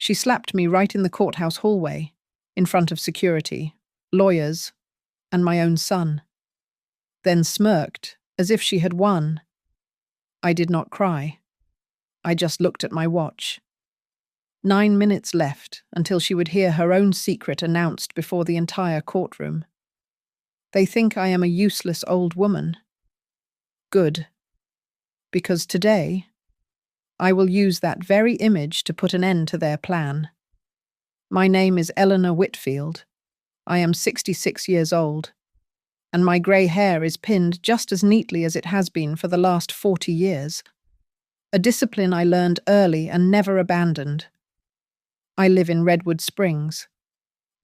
She slapped me right in the courthouse hallway, in front of security, lawyers, and my own son. Then smirked, as if she had won. I did not cry. I just looked at my watch. 9 minutes left until she would hear her own secret announced before the entire courtroom. They think I am a useless old woman. Good. Because today, I will use that very image to put an end to their plan. My name is Eleanor Whitfield. I am 66 years old, and my grey hair is pinned just as neatly as it has been for the last 40 years. A discipline I learned early and never abandoned. I live in Redwood Springs,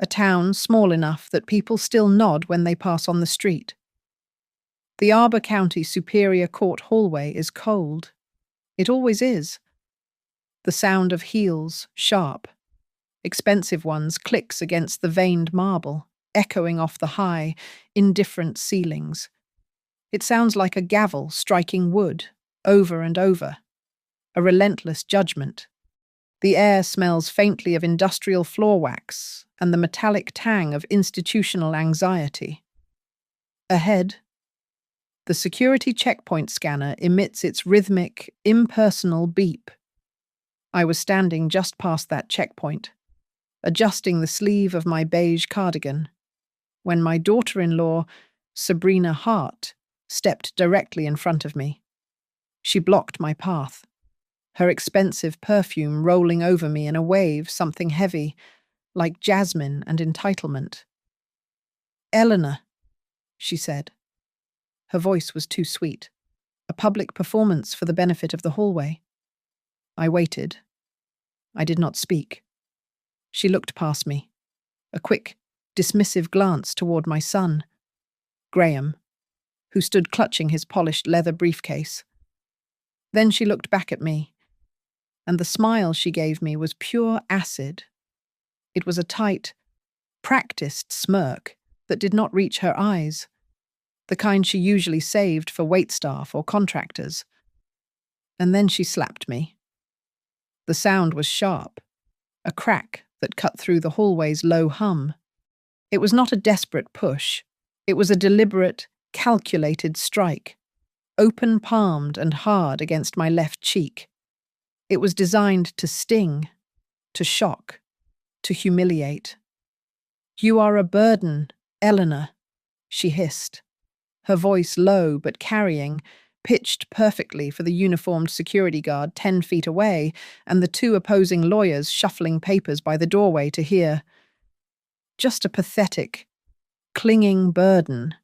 a town small enough that people still nod when they pass on the street. The Arbor County Superior Court hallway is cold. It always is. The sound of heels, sharp, expensive ones, clicks against the veined marble, echoing off the high, indifferent ceilings. It sounds like a gavel striking wood, over and over. A relentless judgment. The air smells faintly of industrial floor wax and the metallic tang of institutional anxiety. Ahead, the security checkpoint scanner emits its rhythmic, impersonal beep. I was standing just past that checkpoint, adjusting the sleeve of my beige cardigan, when my daughter-in-law, Sabrina Hart, stepped directly in front of me. She blocked my path, her expensive perfume rolling over me in a wave, something heavy, like jasmine and entitlement. "Eleanor," she said. Her voice was too sweet, a public performance for the benefit of the hallway. I waited. I did not speak. She looked past me, a quick, dismissive glance toward my son, Graham, who stood clutching his polished leather briefcase. Then she looked back at me, and the smile she gave me was pure acid. It was a tight, practiced smirk that did not reach her eyes, the kind she usually saved for waitstaff or contractors. And then she slapped me. The sound was sharp, a crack that cut through the hallway's low hum. It was not a desperate push. It was a deliberate, calculated strike, open-palmed and hard against my left cheek. It was designed to sting, to shock, to humiliate. "You are a burden, Eleanor," she hissed, her voice low but carrying, pitched perfectly for the uniformed security guard 10 feet away and the two opposing lawyers shuffling papers by the doorway to hear. Just a pathetic, clinging burden.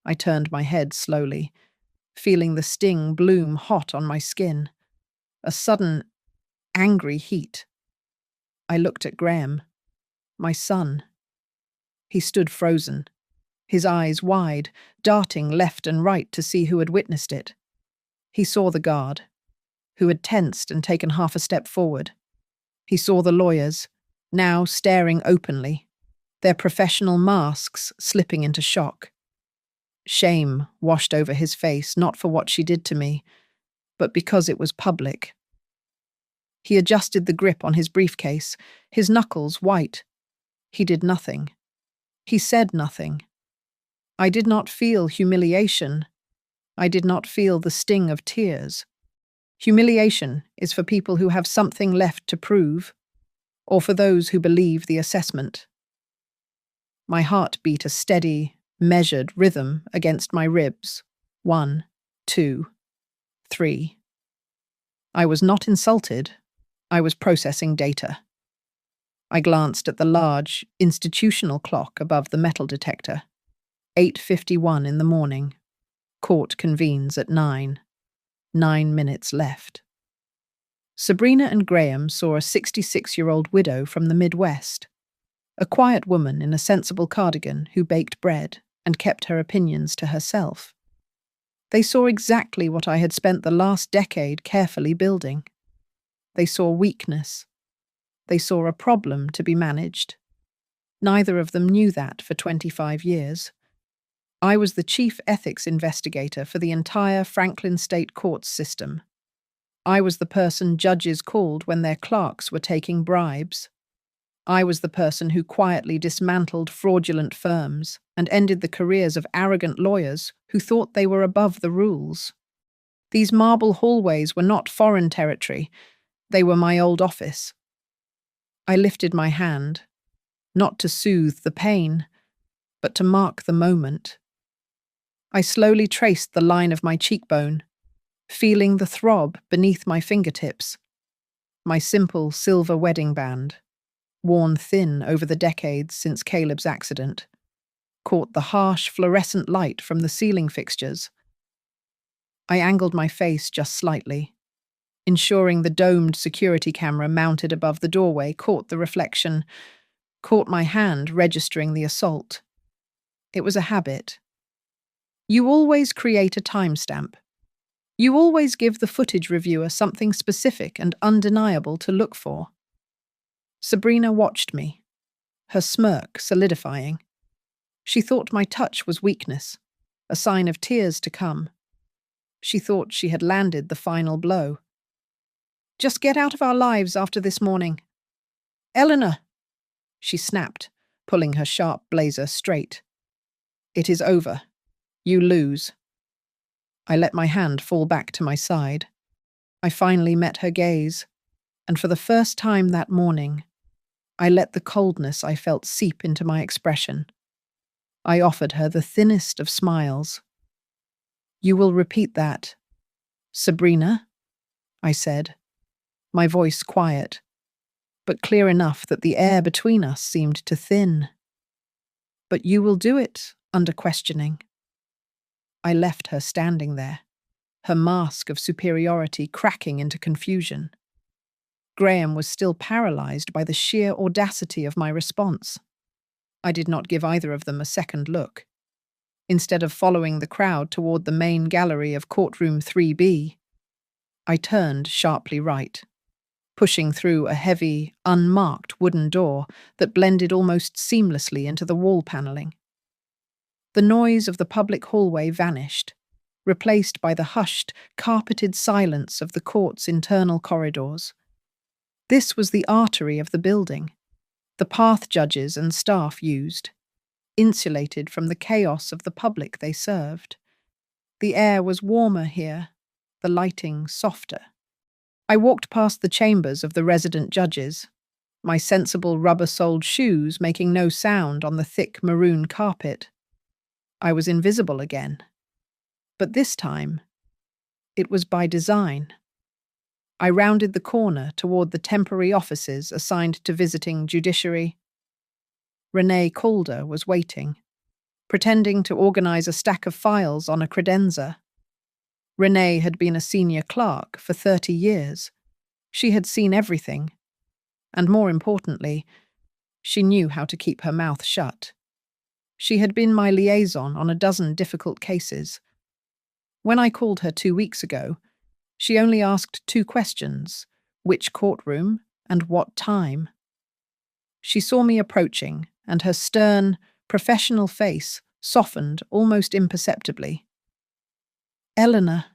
I turned my head slowly, feeling the sting bloom hot on my skin. A sudden, angry heat. I looked at Graham, my son. He stood frozen, his eyes wide, darting left and right to see who had witnessed it. He saw the guard, who had tensed and taken half a step forward. He saw the lawyers, now staring openly, their professional masks slipping into shock. Shame washed over his face, not for what she did to me, but because it was public. He adjusted the grip on his briefcase, his knuckles white. He did nothing. He said nothing. I did not feel humiliation. I did not feel the sting of tears. Humiliation is for people who have something left to prove, or for those who believe the assessment. My heart beat a steady, measured rhythm against my ribs. 1, 2, 3. I was not insulted. I was processing data. I glanced at the large, institutional clock above the metal detector. 8:51 in the morning. Court convenes at 9. 9 minutes left. Sabrina and Graham saw a 66-year-old widow from the Midwest, a quiet woman in a sensible cardigan who baked bread and kept her opinions to herself. They saw exactly what I had spent the last decade carefully building. They saw weakness. They saw a problem to be managed. Neither of them knew that for 25 years. I was the chief ethics investigator for the entire Franklin State Courts system. I was the person judges called when their clerks were taking bribes. I was the person who quietly dismantled fraudulent firms and ended the careers of arrogant lawyers who thought they were above the rules. These marble hallways were not foreign territory, they were my old office. I lifted my hand, not to soothe the pain, but to mark the moment. I slowly traced the line of my cheekbone, feeling the throb beneath my fingertips. My simple silver wedding band, worn thin over the decades since Caleb's accident, caught the harsh fluorescent light from the ceiling fixtures. I angled my face just slightly, ensuring the domed security camera mounted above the doorway caught the reflection, caught my hand registering the assault. It was a habit. You always create a timestamp. You always give the footage reviewer something specific and undeniable to look for. Sabrina watched me, her smirk solidifying. She thought my touch was weakness, a sign of tears to come. She thought she had landed the final blow. "Just get out of our lives after this morning." "Eleanor!" she snapped, pulling her sharp blazer straight. "It is over. You lose." I let my hand fall back to my side. I finally met her gaze, and for the first time that morning, I let the coldness I felt seep into my expression. I offered her the thinnest of smiles. "You will repeat that, Sabrina?" I said, my voice quiet, but clear enough that the air between us seemed to thin. "But you will do it under questioning." I left her standing there, her mask of superiority cracking into confusion. Graham was still paralyzed by the sheer audacity of my response. I did not give either of them a second look. Instead of following the crowd toward the main gallery of courtroom 3B, I turned sharply right, pushing through a heavy, unmarked wooden door that blended almost seamlessly into the wall paneling. The noise of the public hallway vanished, replaced by the hushed, carpeted silence of the court's internal corridors. This was the artery of the building, the path judges and staff used, insulated from the chaos of the public they served. The air was warmer here, the lighting softer. I walked past the chambers of the resident judges, my sensible rubber-soled shoes making no sound on the thick maroon carpet. I was invisible again. But this time, it was by design. I rounded the corner toward the temporary offices assigned to visiting judiciary. Renee Calder was waiting, pretending to organize a stack of files on a credenza. Renee had been a senior clerk for 30 years. She had seen everything. And more importantly, she knew how to keep her mouth shut. She had been my liaison on a dozen difficult cases. When I called her 2 weeks ago, she only asked 2 questions: which courtroom and what time. She saw me approaching, and her stern, professional face softened almost imperceptibly. "Eleanor,"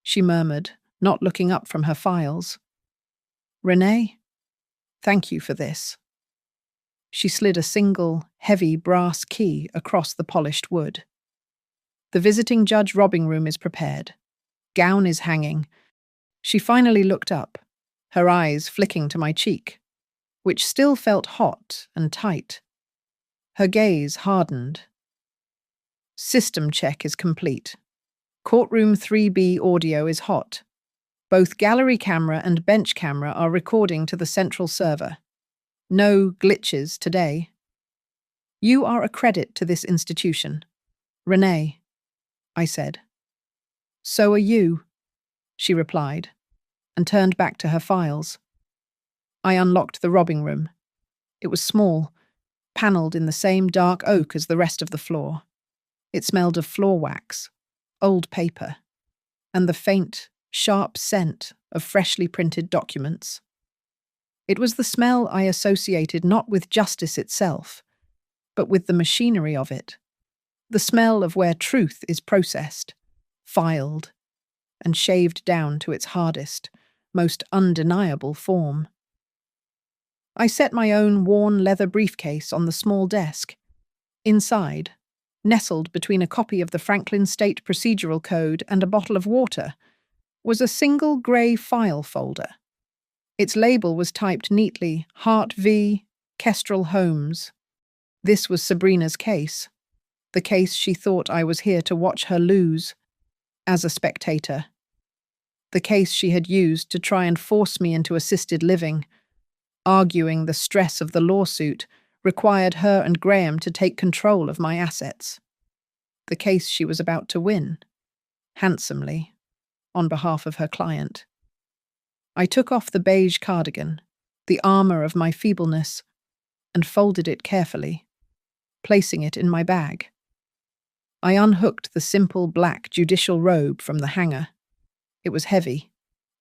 she murmured, not looking up from her files. "Renee, thank you for this." She slid a single, heavy brass key across the polished wood. "The visiting judge robbing room is prepared. Gown is hanging." She finally looked up, her eyes flicking to my cheek, which still felt hot and tight. Her gaze hardened. "System check is complete. Courtroom 3B audio is hot. Both gallery camera and bench camera are recording to the central server. No glitches today. You are a credit to this institution. Renee," I said. "So are you," she replied, and turned back to her files. I unlocked the robbing room. It was small, panelled in the same dark oak as the rest of the floor. It smelled of floor wax, old paper, and the faint, sharp scent of freshly printed documents. It was the smell I associated not with justice itself, but with the machinery of it. The smell of where truth is processed, filed, and shaved down to its hardest, most undeniable form. I set my own worn leather briefcase on the small desk. Inside, nestled between a copy of the Franklin State Procedural Code and a bottle of water, was a single grey file folder. Its label was typed neatly, Hart v. Kestrel Holmes. This was Sabrina's case, the case she thought I was here to watch her lose, as a spectator. The case she had used to try and force me into assisted living, arguing the stress of the lawsuit required her and Graham to take control of my assets. The case she was about to win, handsomely, on behalf of her client. I took off the beige cardigan, the armour of my feebleness, and folded it carefully, placing it in my bag. I unhooked the simple black judicial robe from the hanger. It was heavy,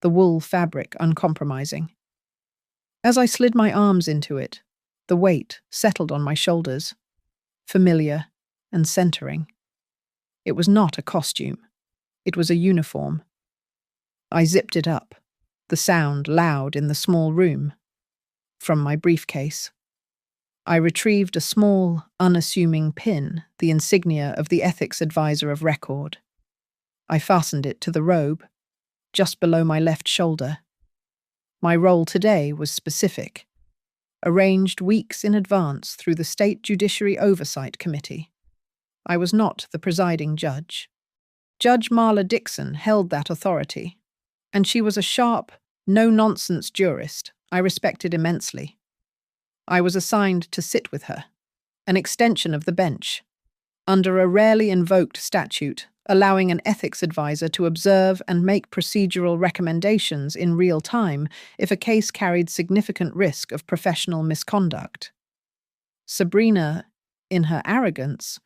the wool fabric uncompromising. As I slid my arms into it, the weight settled on my shoulders, familiar and centering. It was not a costume. It was a uniform. I zipped it up, the sound loud in the small room. From my briefcase, I retrieved a small, unassuming pin, the insignia of the ethics advisor of record. I fastened it to the robe, just below my left shoulder. My role today was specific, arranged weeks in advance through the State Judiciary Oversight Committee. I was not the presiding judge. Judge Marla Dixon held that authority, and she was a sharp, no-nonsense jurist I respected immensely. I was assigned to sit with her, an extension of the bench, under a rarely invoked statute allowing an ethics advisor to observe and make procedural recommendations in real time if a case carried significant risk of professional misconduct. Sabrina, in her arrogance,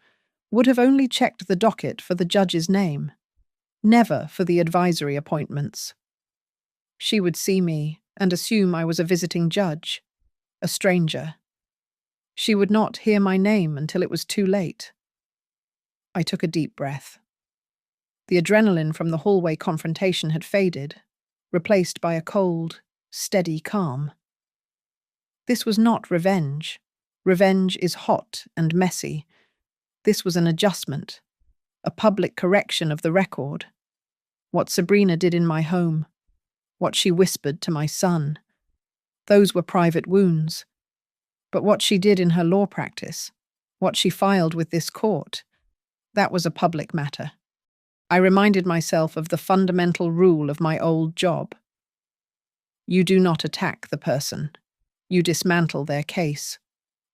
would have only checked the docket for the judge's name, never for the advisory appointments. She would see me and assume I was a visiting judge, a stranger. She would not hear my name until it was too late. I took a deep breath. The adrenaline from the hallway confrontation had faded, replaced by a cold, steady calm. This was not revenge. Revenge is hot and messy. This was an adjustment, a public correction of the record. What Sabrina did in my home, what she whispered to my son, those were private wounds. But what she did in her law practice, what she filed with this court, that was a public matter. I reminded myself of the fundamental rule of my old job. You do not attack the person. You dismantle their case.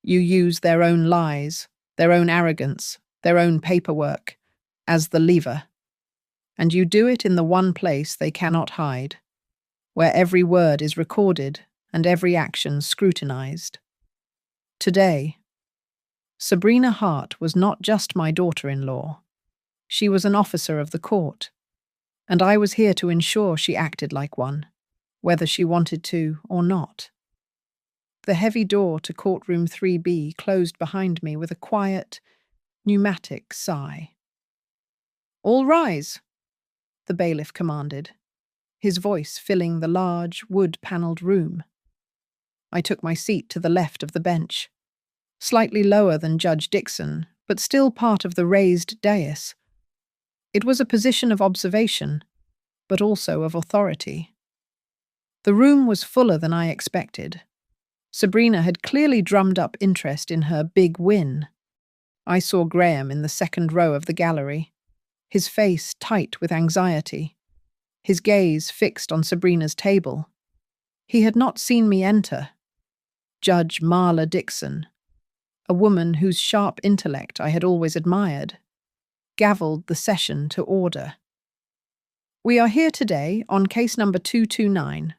You use their own lies, their own arrogance, their own paperwork, as the lever. And you do it in the one place they cannot hide, where every word is recorded and every action scrutinized. Today, Sabrina Hart was not just my daughter-in-law. She was an officer of the court, and I was here to ensure she acted like one, whether she wanted to or not. The heavy door to courtroom 3B closed behind me with a quiet, pneumatic sigh. "All rise," the bailiff commanded, his voice filling the large, wood-panelled room. I took my seat to the left of the bench, slightly lower than Judge Dixon, but still part of the raised dais. It was a position of observation, but also of authority. The room was fuller than I expected. Sabrina had clearly drummed up interest in her big win. I saw Graham in the second row of the gallery, his face tight with anxiety, his gaze fixed on Sabrina's table. He had not seen me enter. Judge Marla Dixon, a woman whose sharp intellect I had always admired, gavelled the session to order. "We are here today on case number 229,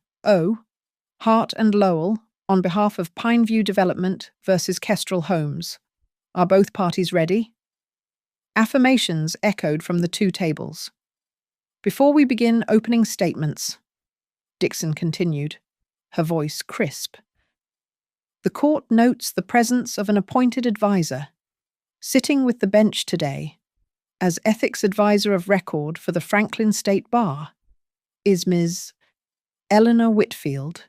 Hart and Lowell, on behalf of Pineview Development versus Kestrel Holmes. Are both parties ready?" Affirmations echoed from the two tables. "Before we begin opening statements," Dixon continued, her voice crisp, "the court notes the presence of an appointed advisor, sitting with the bench today, as ethics advisor of record for the Franklin State Bar is Ms. Eleanor Whitfield.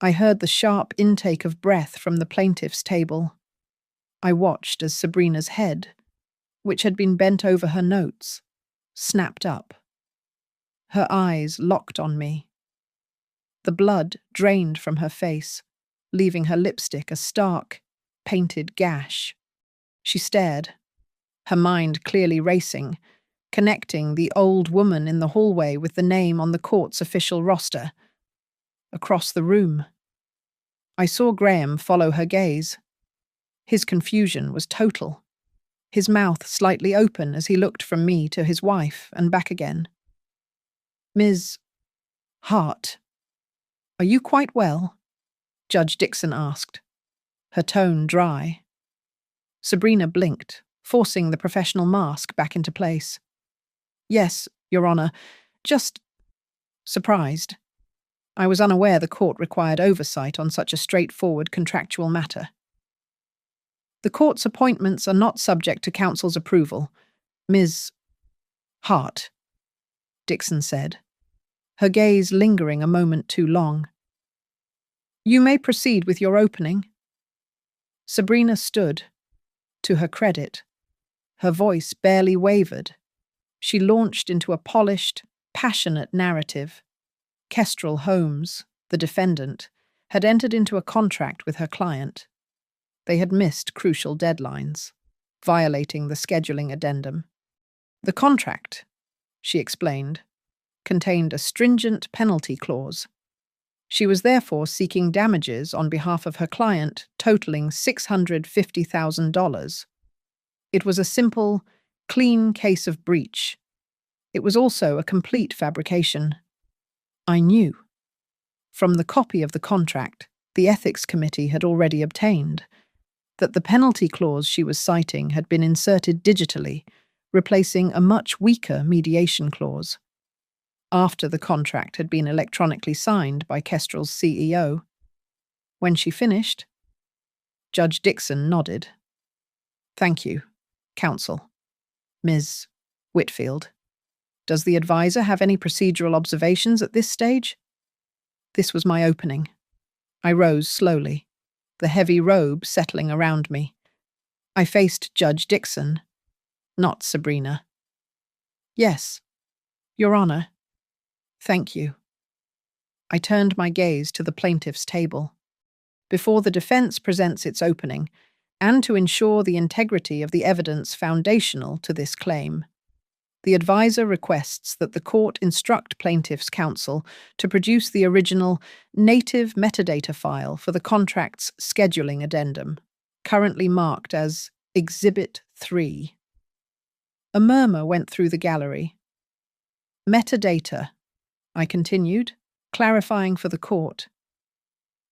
I heard the sharp intake of breath from the plaintiff's table. I watched as Sabrina's head, which had been bent over her notes, snapped up. Her eyes locked on me. The blood drained from her face, leaving her lipstick a stark, painted gash. She stared, her mind clearly racing, connecting the old woman in the hallway with the name on the court's official roster. Across the room, I saw Graham follow her gaze. His confusion was total, his mouth slightly open as he looked from me to his wife and back again. "Ms. Hart, are you quite well?" Judge Dixon asked, her tone dry. Sabrina blinked, forcing the professional mask back into place. "Yes, Your Honor, just surprised. I was unaware the court required oversight on such a straightforward contractual matter." "The court's appointments are not subject to counsel's approval, Ms. Hart," Dixon said, her gaze lingering a moment too long. "You may proceed with your opening." Sabrina stood. To her credit, her voice barely wavered. She launched into a polished, passionate narrative. Kestrel Holmes, the defendant, had entered into a contract with her client. They had missed crucial deadlines, violating the scheduling addendum. The contract, she explained, contained a stringent penalty clause. She was therefore seeking damages on behalf of her client totaling $650,000. It was a simple, clean case of breach. It was also a complete fabrication. I knew. From the copy of the contract the Ethics Committee had already obtained, that the penalty clause she was citing had been inserted digitally, replacing a much weaker mediation clause. After the contract had been electronically signed by Kestrel's CEO. When she finished, Judge Dixon nodded. "Thank you, counsel. Ms. Whitfield, does the advisor have any procedural observations at this stage?" This was my opening. I rose slowly, the heavy robe settling around me. I faced Judge Dixon, not Sabrina. "Yes, Your Honor. Thank you." I turned my gaze to the plaintiff's table. Before the defense presents its opening, and to ensure the integrity of the evidence foundational to this claim, the advisor requests that the court instruct plaintiff's counsel to produce the original native metadata file for the contract's scheduling addendum, currently marked as Exhibit 3. A murmur went through the gallery. "Metadata," I continued, clarifying for the court,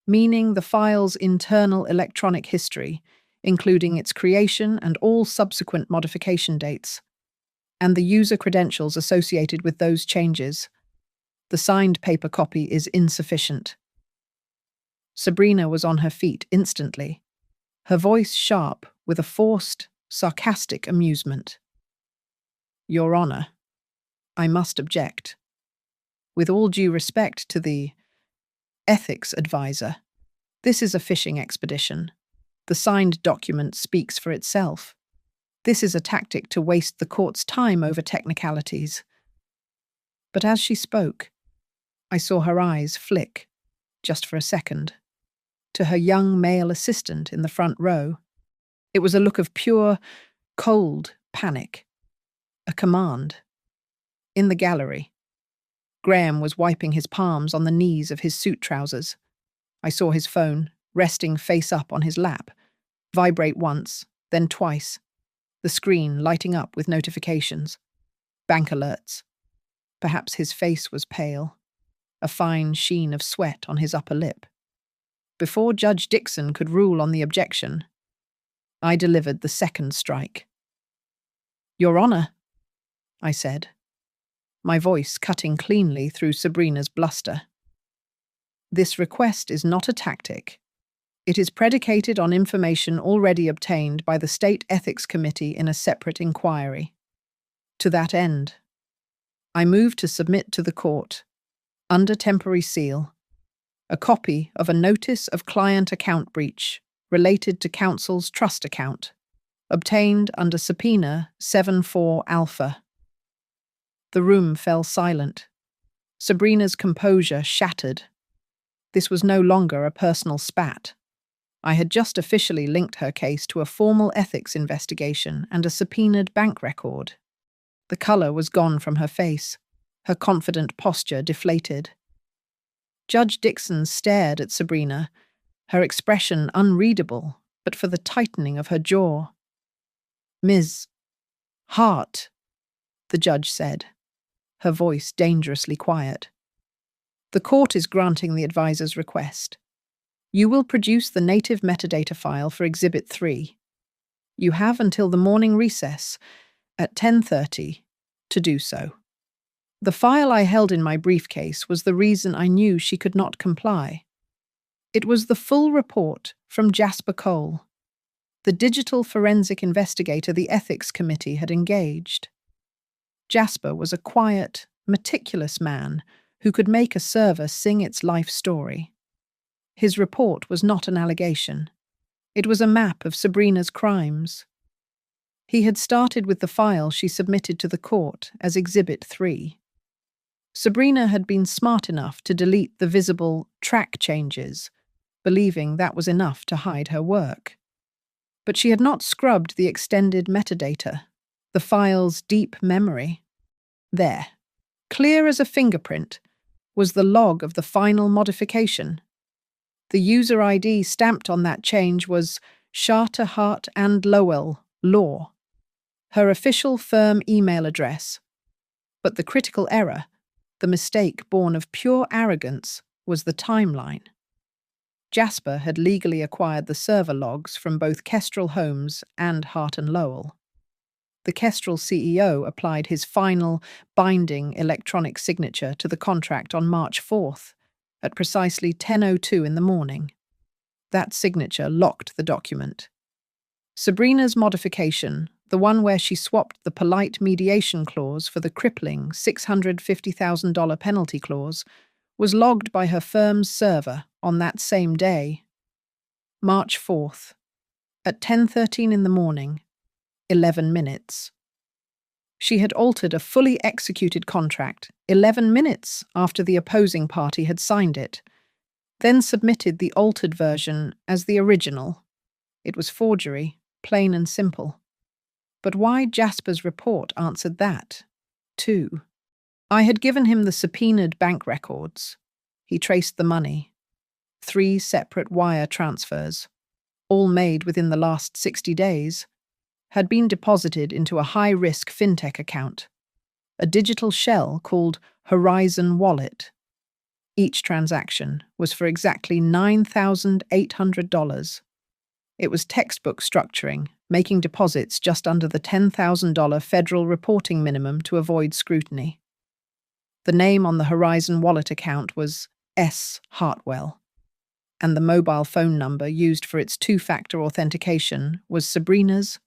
"meaning the file's internal electronic history, including its creation and all subsequent modification dates, and the user credentials associated with those changes. The signed paper copy is insufficient." Sabrina was on her feet instantly, her voice sharp with a forced, sarcastic amusement. "Your Honor, I must object. With all due respect to the ethics advisor, this is a fishing expedition. The signed document speaks for itself. This is a tactic to waste the court's time over technicalities." But as she spoke, I saw her eyes flick, just for a second, to her young male assistant in the front row. It was a look of pure, cold panic, a command. In the gallery, Graham was wiping his palms on the knees of his suit trousers. I saw his phone, resting face up on his lap, vibrate once, then twice, the screen lighting up with notifications, bank alerts. Perhaps his face was pale, a fine sheen of sweat on his upper lip. Before Judge Dixon could rule on the objection, I delivered the second strike. "Your Honor," I said, my voice cutting cleanly through Sabrina's bluster. "This request is not a tactic. It is predicated on information already obtained by the State Ethics Committee in a separate inquiry. To that end, I move to submit to the court, under temporary seal, a copy of a notice of client account breach related to counsel's trust account, obtained under subpoena 74 Alpha. The room fell silent. Sabrina's composure shattered. This was no longer a personal spat. I had just officially linked her case to a formal ethics investigation and a subpoenaed bank record. The colour was gone from her face, her confident posture deflated. Judge Dixon stared at Sabrina, her expression unreadable, but for the tightening of her jaw. "Ms. Hart," the judge said, her voice dangerously quiet. "The court is granting the advisor's request. You will produce the native metadata file for Exhibit 3. You have until the morning recess at 10:30 to do so." The file I held in my briefcase was the reason I knew she could not comply. It was the full report from Jasper Cole, the digital forensic investigator the Ethics Committee had engaged. Jasper was a quiet, meticulous man who could make a server sing its life story. His report was not an allegation. It was a map of Sabrina's crimes. He had started with the file she submitted to the court as Exhibit 3. Sabrina had been smart enough to delete the visible track changes, believing that was enough to hide her work. But she had not scrubbed the extended metadata, the file's deep memory. There, clear as a fingerprint, was the log of the final modification. The user ID stamped on that change was Charter Hart and Lowell, Law, her official firm email address. But the critical error, the mistake born of pure arrogance, was the timeline. Jasper had legally acquired the server logs from both Kestrel Homes and Hart and Lowell. The Kestrel CEO applied his final, binding electronic signature to the contract on March 4th, at precisely 10:02 in the morning. That signature locked the document. Sabrina's modification, the one where she swapped the polite mediation clause for the crippling $650,000 penalty clause, was logged by her firm's server on that same day. March 4th, at 10:13 in the morning, 11 minutes. She had altered a fully executed contract 11 minutes after the opposing party had signed it, then submitted the altered version as the original. It was forgery, plain and simple. But why Jasper's report answered that, too. I had given him the subpoenaed bank records. He traced the money. 3 separate wire transfers, all made within the last 60 days, had been deposited into a high-risk fintech account, a digital shell called Horizon Wallet. Each transaction was for exactly $9,800. It was textbook structuring, making deposits just under the $10,000 federal reporting minimum to avoid scrutiny. The name on the Horizon Wallet account was S. Hartwell, and the mobile phone number used for its 2-factor authentication was Sabrina's.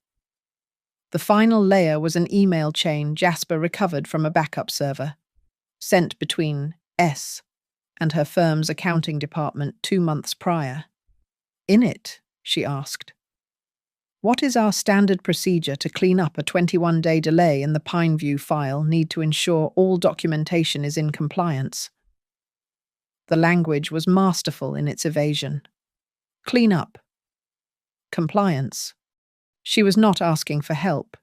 The final layer was an email chain Jasper recovered from a backup server, sent between S and her firm's accounting department 2 months prior. In it, she asked, "What is our standard procedure to clean up a 21-day delay in the Pineview file need to ensure all documentation is in compliance?" The language was masterful in its evasion. Clean up. Compliance. She was not asking for help.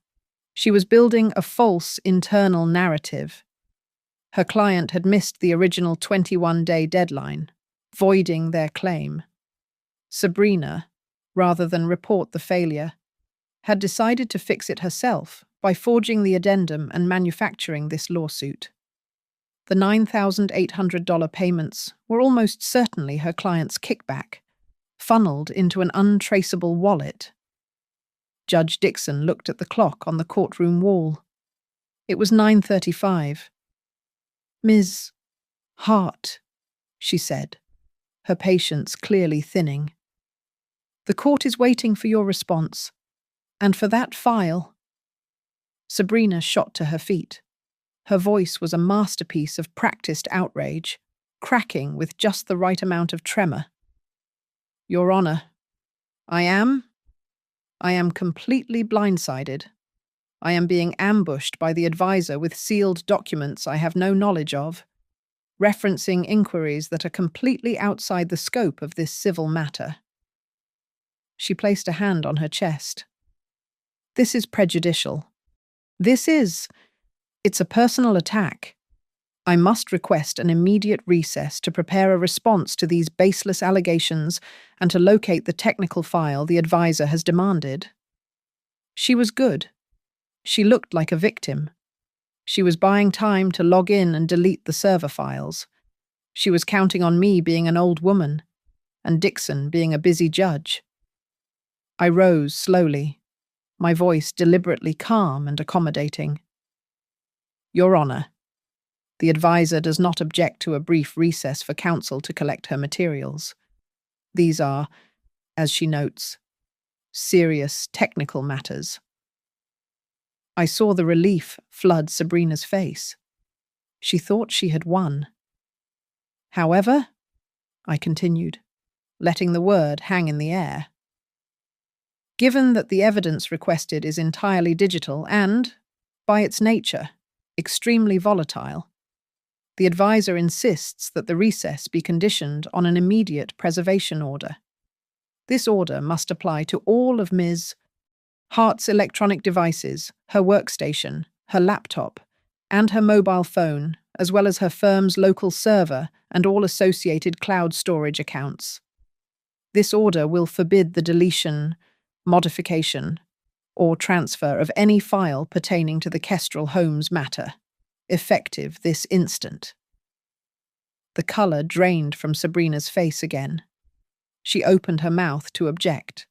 She was building a false internal narrative. Her client had missed the original 21-day deadline, voiding their claim. Sabrina, rather than report the failure, had decided to fix it herself by forging the addendum and manufacturing this lawsuit. The $9,800 payments were almost certainly her client's kickback, funneled into an untraceable wallet. Judge Dixon looked at the clock on the courtroom wall. It was 9:35. "Ms. Hart," she said, her patience clearly thinning. The court is waiting for your response. And for that file. Sabrina shot to her feet. Her voice was a masterpiece of practiced outrage, cracking with just the right amount of tremor. Your Honor, I am completely blindsided. I am being ambushed by the advisor with sealed documents I have no knowledge of, referencing inquiries that are completely outside the scope of this civil matter. She placed a hand on her chest. This is prejudicial. It's a personal attack. I must request an immediate recess to prepare a response to these baseless allegations and to locate the technical file the advisor has demanded. She was good. She looked like a victim. She was buying time to log in and delete the server files. She was counting on me being an old woman, and Dixon being a busy judge. I rose slowly, my voice deliberately calm and accommodating. Your Honor, the advisor does not object to a brief recess for counsel to collect her materials. These are, as she notes, serious technical matters. I saw the relief flood Sabrina's face. She thought she had won. However, I continued, letting the word hang in the air. Given that the evidence requested is entirely digital and, by its nature, extremely volatile, the advisor insists that the recess be conditioned on an immediate preservation order. This order must apply to all of Ms. Hart's electronic devices, her workstation, her laptop, and her mobile phone, as well as her firm's local server and all associated cloud storage accounts. This order will forbid the deletion, modification, or transfer of any file pertaining to the Kestrel Holmes matter, effective this instant. The colour drained from Sabrina's face again. She opened her mouth to object,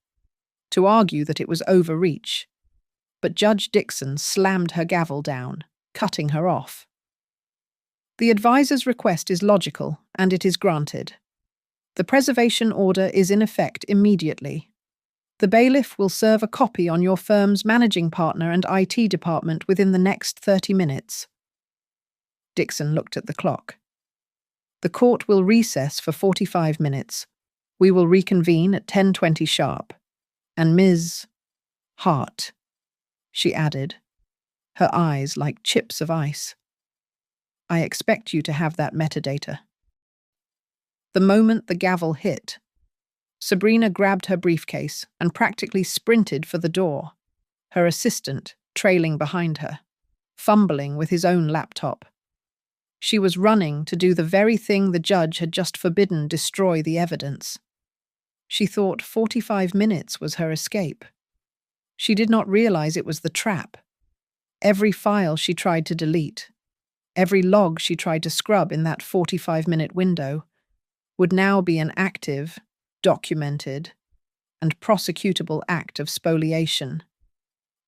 to argue that it was overreach, but Judge Dixon slammed her gavel down, cutting her off. The advisor's request is logical, and it is granted. The preservation order is in effect immediately. The bailiff will serve a copy on your firm's managing partner and IT department within the next 30 minutes. Dixon looked at the clock. The court will recess for 45 minutes. We will reconvene at 10:20 sharp. And Ms. Hart, she added, her eyes like chips of ice. I expect you to have that metadata. The moment the gavel hit, Sabrina grabbed her briefcase and practically sprinted for the door, her assistant trailing behind her, fumbling with his own laptop. She was running to do the very thing the judge had just forbidden destroy the evidence. She thought 45 minutes was her escape. She did not realize it was the trap. Every file she tried to delete, every log she tried to scrub in that 45-minute window, would now be an active, documented, and prosecutable act of spoliation.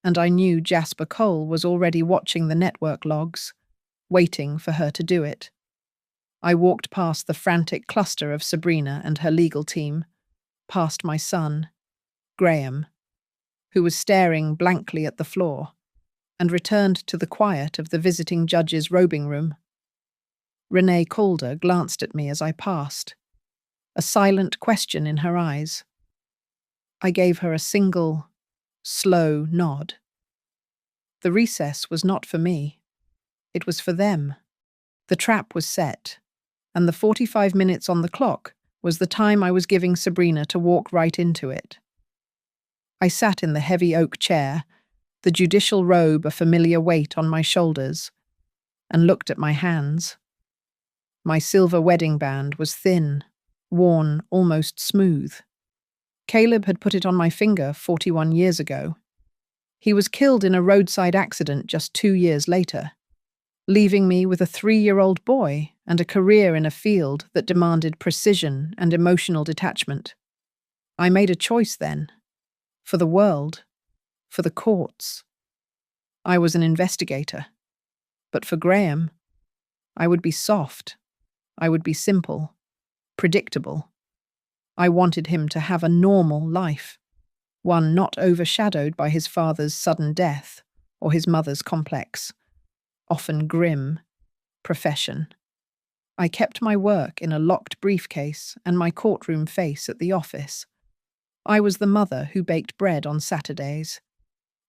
And I knew Jasper Cole was already watching the network logs, waiting for her to do it. I walked past the frantic cluster of Sabrina and her legal team, past my son, Graham, who was staring blankly at the floor, and returned to the quiet of the visiting judge's robing room. Renee Calder glanced at me as I passed, a silent question in her eyes. I gave her a single, slow nod. The recess was not for me. It was for them. The trap was set, and the 45 minutes on the clock was the time I was giving Sabrina to walk right into it. I sat in the heavy oak chair, the judicial robe a familiar weight on my shoulders, and looked at my hands. My silver wedding band was thin, worn almost smooth. Caleb had put it on my finger 41 years ago. He was killed in a roadside accident just 2 years later, leaving me with a 3-year-old boy and a career in a field that demanded precision and emotional detachment. I made a choice then, for the world, for the courts. I was an investigator, but for Graham, I would be soft, I would be simple, predictable. I wanted him to have a normal life, one not overshadowed by his father's sudden death or his mother's complex, often grim, profession. I kept my work in a locked briefcase and my courtroom face at the office. I was the mother who baked bread on Saturdays,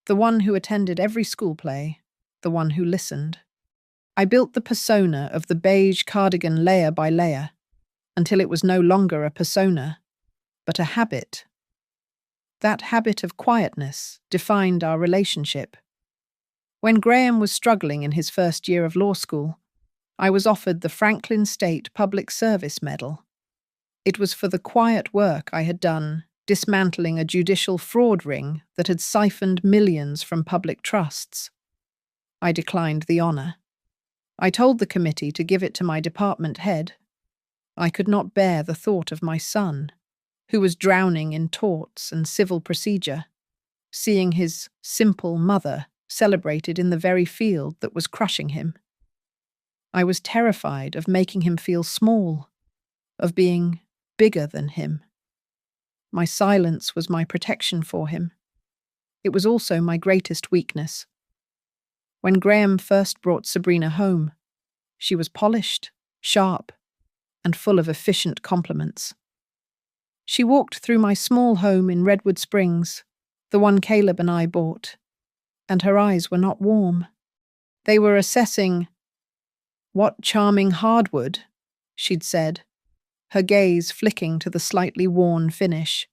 the one who attended every school play, the one who listened. I built the persona of the beige cardigan layer by layer, until it was no longer a persona, but a habit. That habit of quietness defined our relationship. When Graham was struggling in his first year of law school, I was offered the Franklin State Public Service Medal. It was for the quiet work I had done dismantling a judicial fraud ring that had siphoned millions from public trusts. I declined the honor. I told the committee to give it to my department head. I could not bear the thought of my son, who was drowning in torts and civil procedure, seeing his simple mother celebrated in the very field that was crushing him. I was terrified of making him feel small, of being bigger than him. My silence was my protection for him. It was also my greatest weakness. When Graham first brought Sabrina home, she was polished, sharp, and full of efficient compliments. She walked through my small home in Redwood Springs, the one Caleb and I bought, and her eyes were not warm. They were assessing, "What charming hardwood," she'd said, her gaze flicking to the slightly worn finish.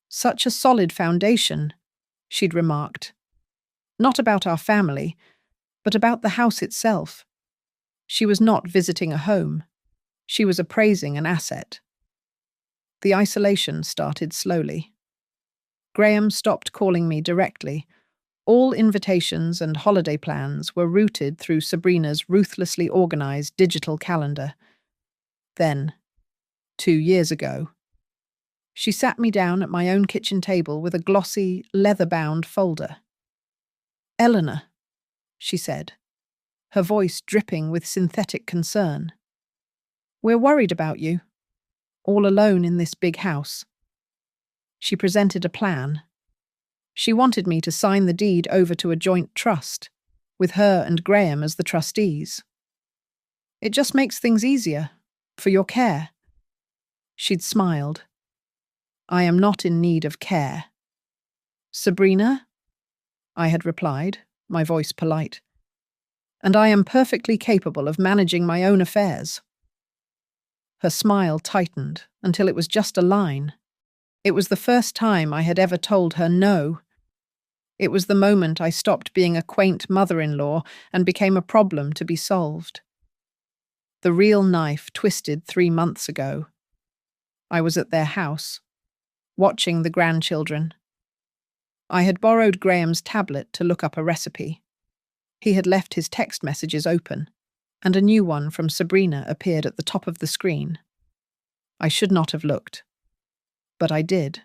"Such a solid foundation," she'd remarked. Not about our family, but about the house itself. She was not visiting a home. She was appraising an asset. The isolation started slowly. Graham stopped calling me directly. All invitations and holiday plans were routed through Sabrina's ruthlessly organized digital calendar. Then, 2 years ago, she sat me down at my own kitchen table with a glossy, leather-bound folder. "Eleanor," she said, her voice dripping with synthetic concern. "We're worried about you, all alone in this big house." She presented a plan. She wanted me to sign the deed over to a joint trust, with her and Graham as the trustees. "It just makes things easier, for your care." She'd smiled. "I am not in need of care." "Sabrina?" I had replied, my voice polite. "And I am perfectly capable of managing my own affairs." Her smile tightened until it was just a line. It was the first time I had ever told her no. It was the moment I stopped being a quaint mother-in-law and became a problem to be solved. The real knife twisted 3 months ago. I was at their house, watching the grandchildren. I had borrowed Graham's tablet to look up a recipe. He had left his text messages open, and a new one from Sabrina appeared at the top of the screen. I should not have looked, but I did.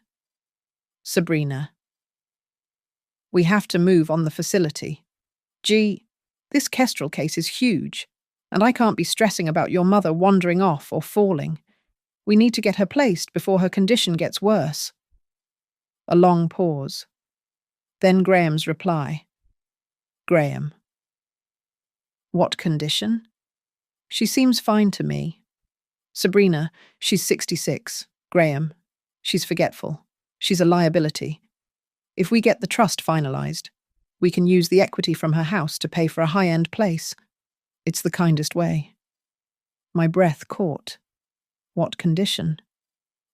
Sabrina. "We have to move on the facility. Gee, this Kestrel case is huge, and I can't be stressing about your mother wandering off or falling. We need to get her placed before her condition gets worse." A long pause. Then Graham's reply. "Graham." "What condition?" "She seems fine to me." "Sabrina, she's 66. Graham, she's forgetful. She's a liability. If we get the trust finalized, we can use the equity from her house to pay for a high-end place. It's the kindest way." My breath caught. What condition?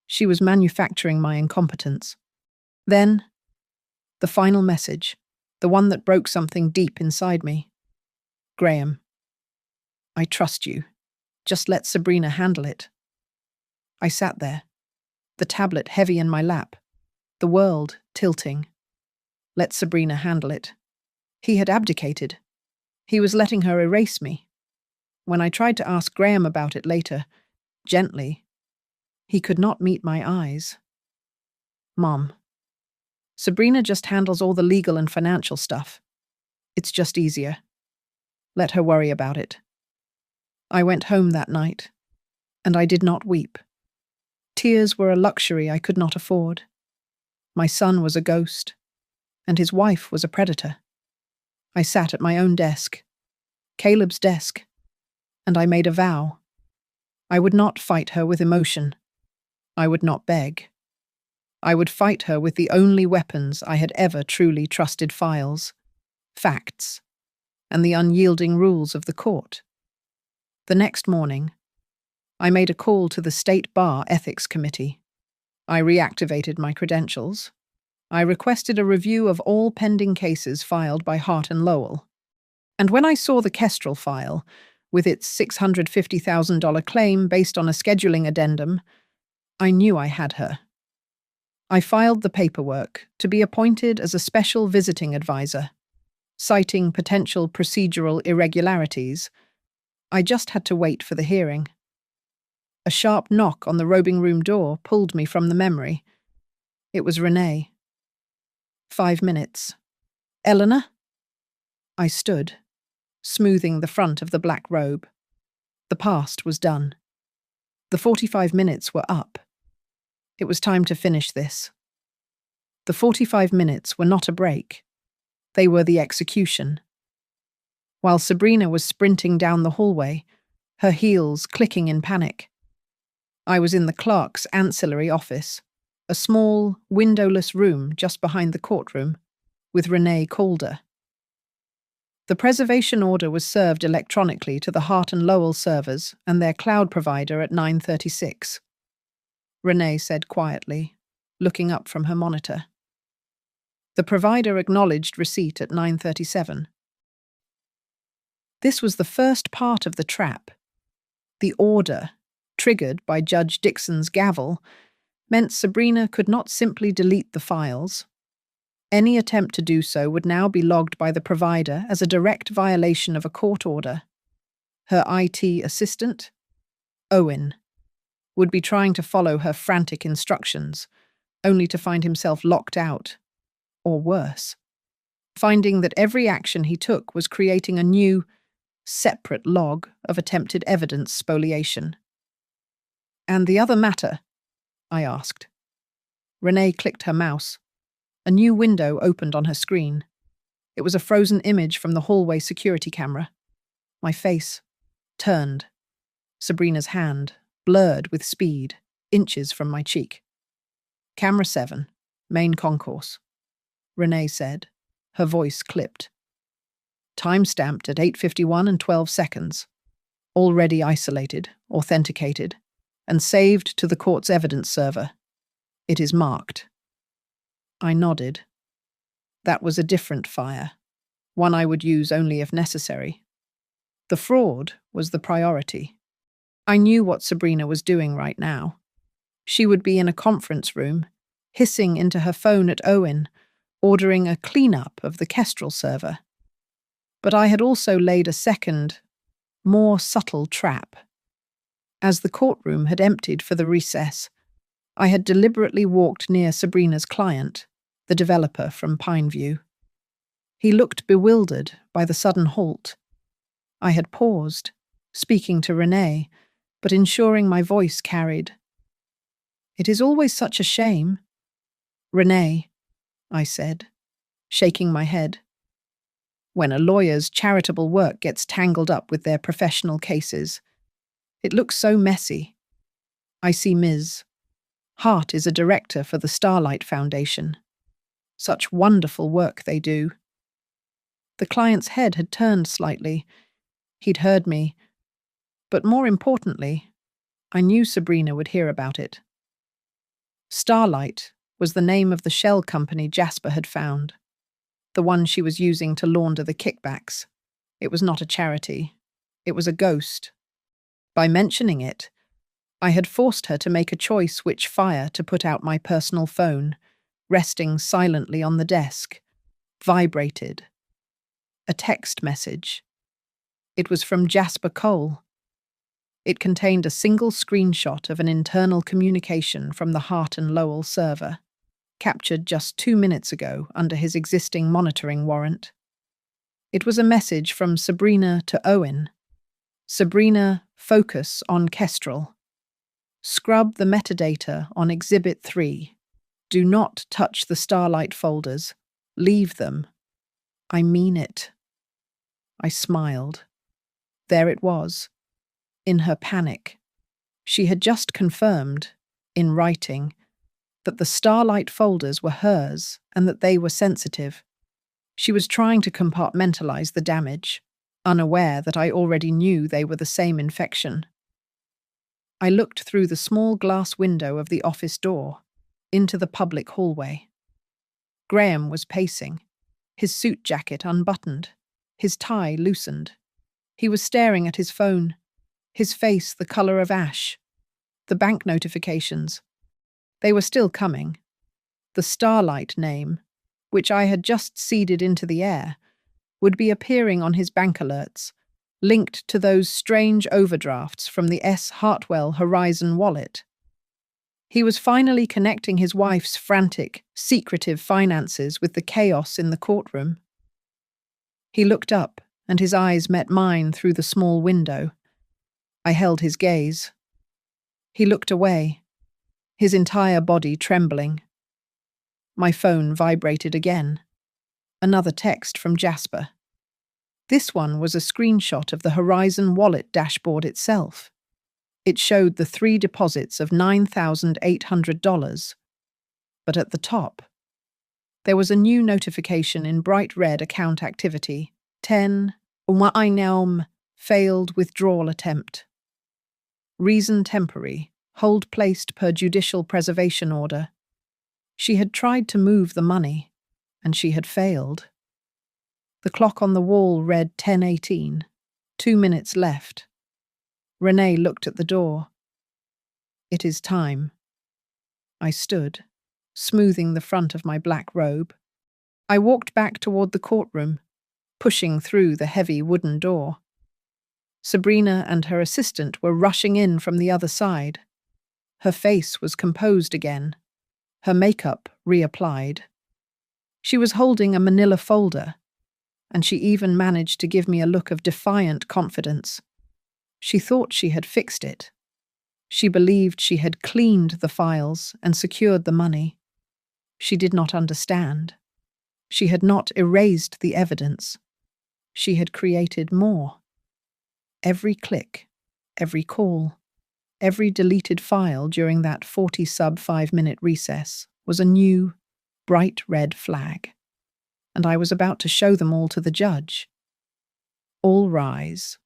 She was manufacturing my incompetence. Then, the final message, the one that broke something deep inside me. "Graham, I trust you. Just let Sabrina handle it." I sat there, the tablet heavy in my lap, the world tilting. Let Sabrina handle it. He had abdicated. He was letting her erase me. When I tried to ask Graham about it later, gently, he could not meet my eyes. "Mom, Sabrina just handles all the legal and financial stuff. It's just easier. Let her worry about it." I went home that night, and I did not weep. Tears were a luxury I could not afford. My son was a ghost, and his wife was a predator. I sat at my own desk, Caleb's desk, and I made a vow. I would not fight her with emotion. I would not beg. I would fight her with the only weapons I had ever truly trusted: files, facts, and the unyielding rules of the court. The next morning, I made a call to the State Bar Ethics Committee. I reactivated my credentials. I requested a review of all pending cases filed by Hart and Lowell. And when I saw the Kestrel file, with its $650,000 claim based on a scheduling addendum, I knew I had her. I filed the paperwork to be appointed as a special visiting advisor, citing potential procedural irregularities. I just had to wait for the hearing. A sharp knock on the robing room door pulled me from the memory. It was Renee. 5 minutes. Eleanor? I stood, smoothing the front of the black robe. The past was done. The 45 minutes were up. It was time to finish this. The 45 minutes were not a break. They were the execution. While Sabrina was sprinting down the hallway, her heels clicking in panic, I was in the clerk's ancillary office, a small, windowless room just behind the courtroom, with Renee Calder. The preservation order was served electronically to the Hart and Lowell servers and their cloud provider at 9:36. Renee said quietly, looking up from her monitor. The provider acknowledged receipt at 9:37. This was the first part of the trap. The order, triggered by Judge Dixon's gavel, meant Sabrina could not simply delete the files. Any attempt to do so would now be logged by the provider as a direct violation of a court order. Her IT assistant, Owen, would be trying to follow her frantic instructions, only to find himself locked out, or worse, finding that every action he took was creating a new, separate log of attempted evidence spoliation. "And the other matter?" I asked. Renee clicked her mouse. A new window opened on her screen. It was a frozen image from the hallway security camera. My face turned. Sabrina's hand, blurred with speed, inches from my cheek. "Camera 7, main concourse," Renee said, her voice clipped. "Time stamped at 8:51 and 12 seconds. Already isolated, authenticated, and saved to the court's evidence server. It is marked." I nodded. That was a different fire, one I would use only if necessary. The fraud was the priority. I knew what Sabrina was doing right now. She would be in a conference room, hissing into her phone at Owen, ordering a cleanup of the Kestrel server. But I had also laid a second, more subtle trap. As the courtroom had emptied for the recess, I had deliberately walked near Sabrina's client, the developer from Pineview. He looked bewildered by the sudden halt. I had paused, speaking to Renee, but ensuring my voice carried. "It is always such a shame." "Renee," I said, shaking my head. "When a lawyer's charitable work gets tangled up with their professional cases, it looks so messy. I see Ms. Hart is a director for the Starlight Foundation. Such wonderful work they do." The client's head had turned slightly. He'd heard me. But more importantly, I knew Sabrina would hear about it. Starlight was the name of the shell company Jasper had found, the one she was using to launder the kickbacks. It was not a charity. It was a ghost. By mentioning it, I had forced her to make a choice which fire to put out. My personal phone, resting silently on the desk, vibrated. A text message. It was from Jasper Cole. It contained a single screenshot of an internal communication from the Hart and Lowell server, captured just 2 minutes ago under his existing monitoring warrant. It was a message from Sabrina to Owen. "Sabrina, focus on Kestrel. Scrub the metadata on Exhibit 3. Do not touch the Starlight folders. Leave them. I mean it. I smiled. There it was. In her panic, she had just confirmed, in writing, that the Starlight folders were hers and that they were sensitive. She was trying to compartmentalize the damage, unaware that I already knew they were the same infection. I looked through the small glass window of the office door, into the public hallway. Graham was pacing, his suit jacket unbuttoned, his tie loosened. He was staring at his phone, his face the color of ash. The bank notifications. They were still coming. The Starlight name, which I had just seeded into the air, would be appearing on his bank alerts, linked to those strange overdrafts from the S. Hartwell Horizon wallet. He was finally connecting his wife's frantic, secretive finances with the chaos in the courtroom. He looked up, and his eyes met mine through the small window. I held his gaze. He looked away, his entire body trembling. My phone vibrated again. Another text from Jasper. This one was a screenshot of the Horizon wallet dashboard itself. It showed the 3 deposits of $9,800. But at the top, there was a new notification in bright red account activity. 10. Failed withdrawal attempt. Reason temporary. Hold placed per judicial preservation order. She had tried to move the money, and she had failed. The clock on the wall read 10:18. 2 minutes left. Renee looked at the door. It is time. I stood, smoothing the front of my black robe. I walked back toward the courtroom, pushing through the heavy wooden door. Sabrina and her assistant were rushing in from the other side. Her face was composed again, her makeup reapplied. She was holding a manila folder, and she even managed to give me a look of defiant confidence. She thought she had fixed it. She believed she had cleaned the files and secured the money. She did not understand. She had not erased the evidence. She had created more. Every click, every call, every deleted file during that 40 sub-5-minute recess was a new, bright red flag, and I was about to show them all to the judge. All rise.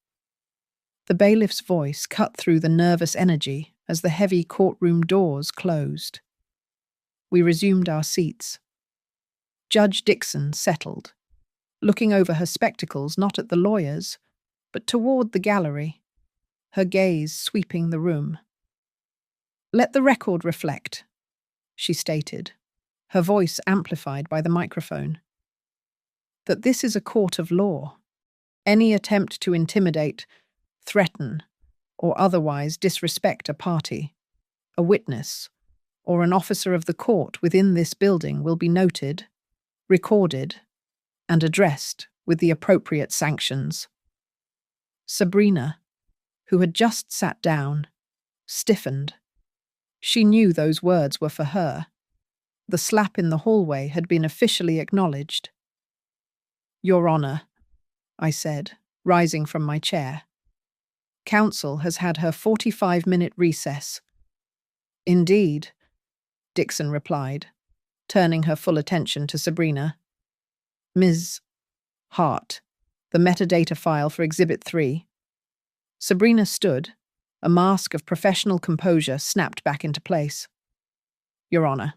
The bailiff's voice cut through the nervous energy as the heavy courtroom doors closed. We resumed our seats. Judge Dixon settled, looking over her spectacles not at the lawyers, but toward the gallery, her gaze sweeping the room. "Let the record reflect," she stated, her voice amplified by the microphone, "that this is a court of law. Any attempt to intimidate, threaten, or otherwise disrespect a party, a witness, or an officer of the court within this building will be noted, recorded, and addressed with the appropriate sanctions." Sabrina, who had just sat down, stiffened. She knew those words were for her. The slap in the hallway had been officially acknowledged. "Your Honor," I said, rising from my chair. "Counsel has had her 45-minute recess." "Indeed," Dixon replied, turning her full attention to Sabrina. "Ms. Hart, the metadata file for Exhibit 3. Sabrina stood, a mask of professional composure snapped back into place. "Your Honor,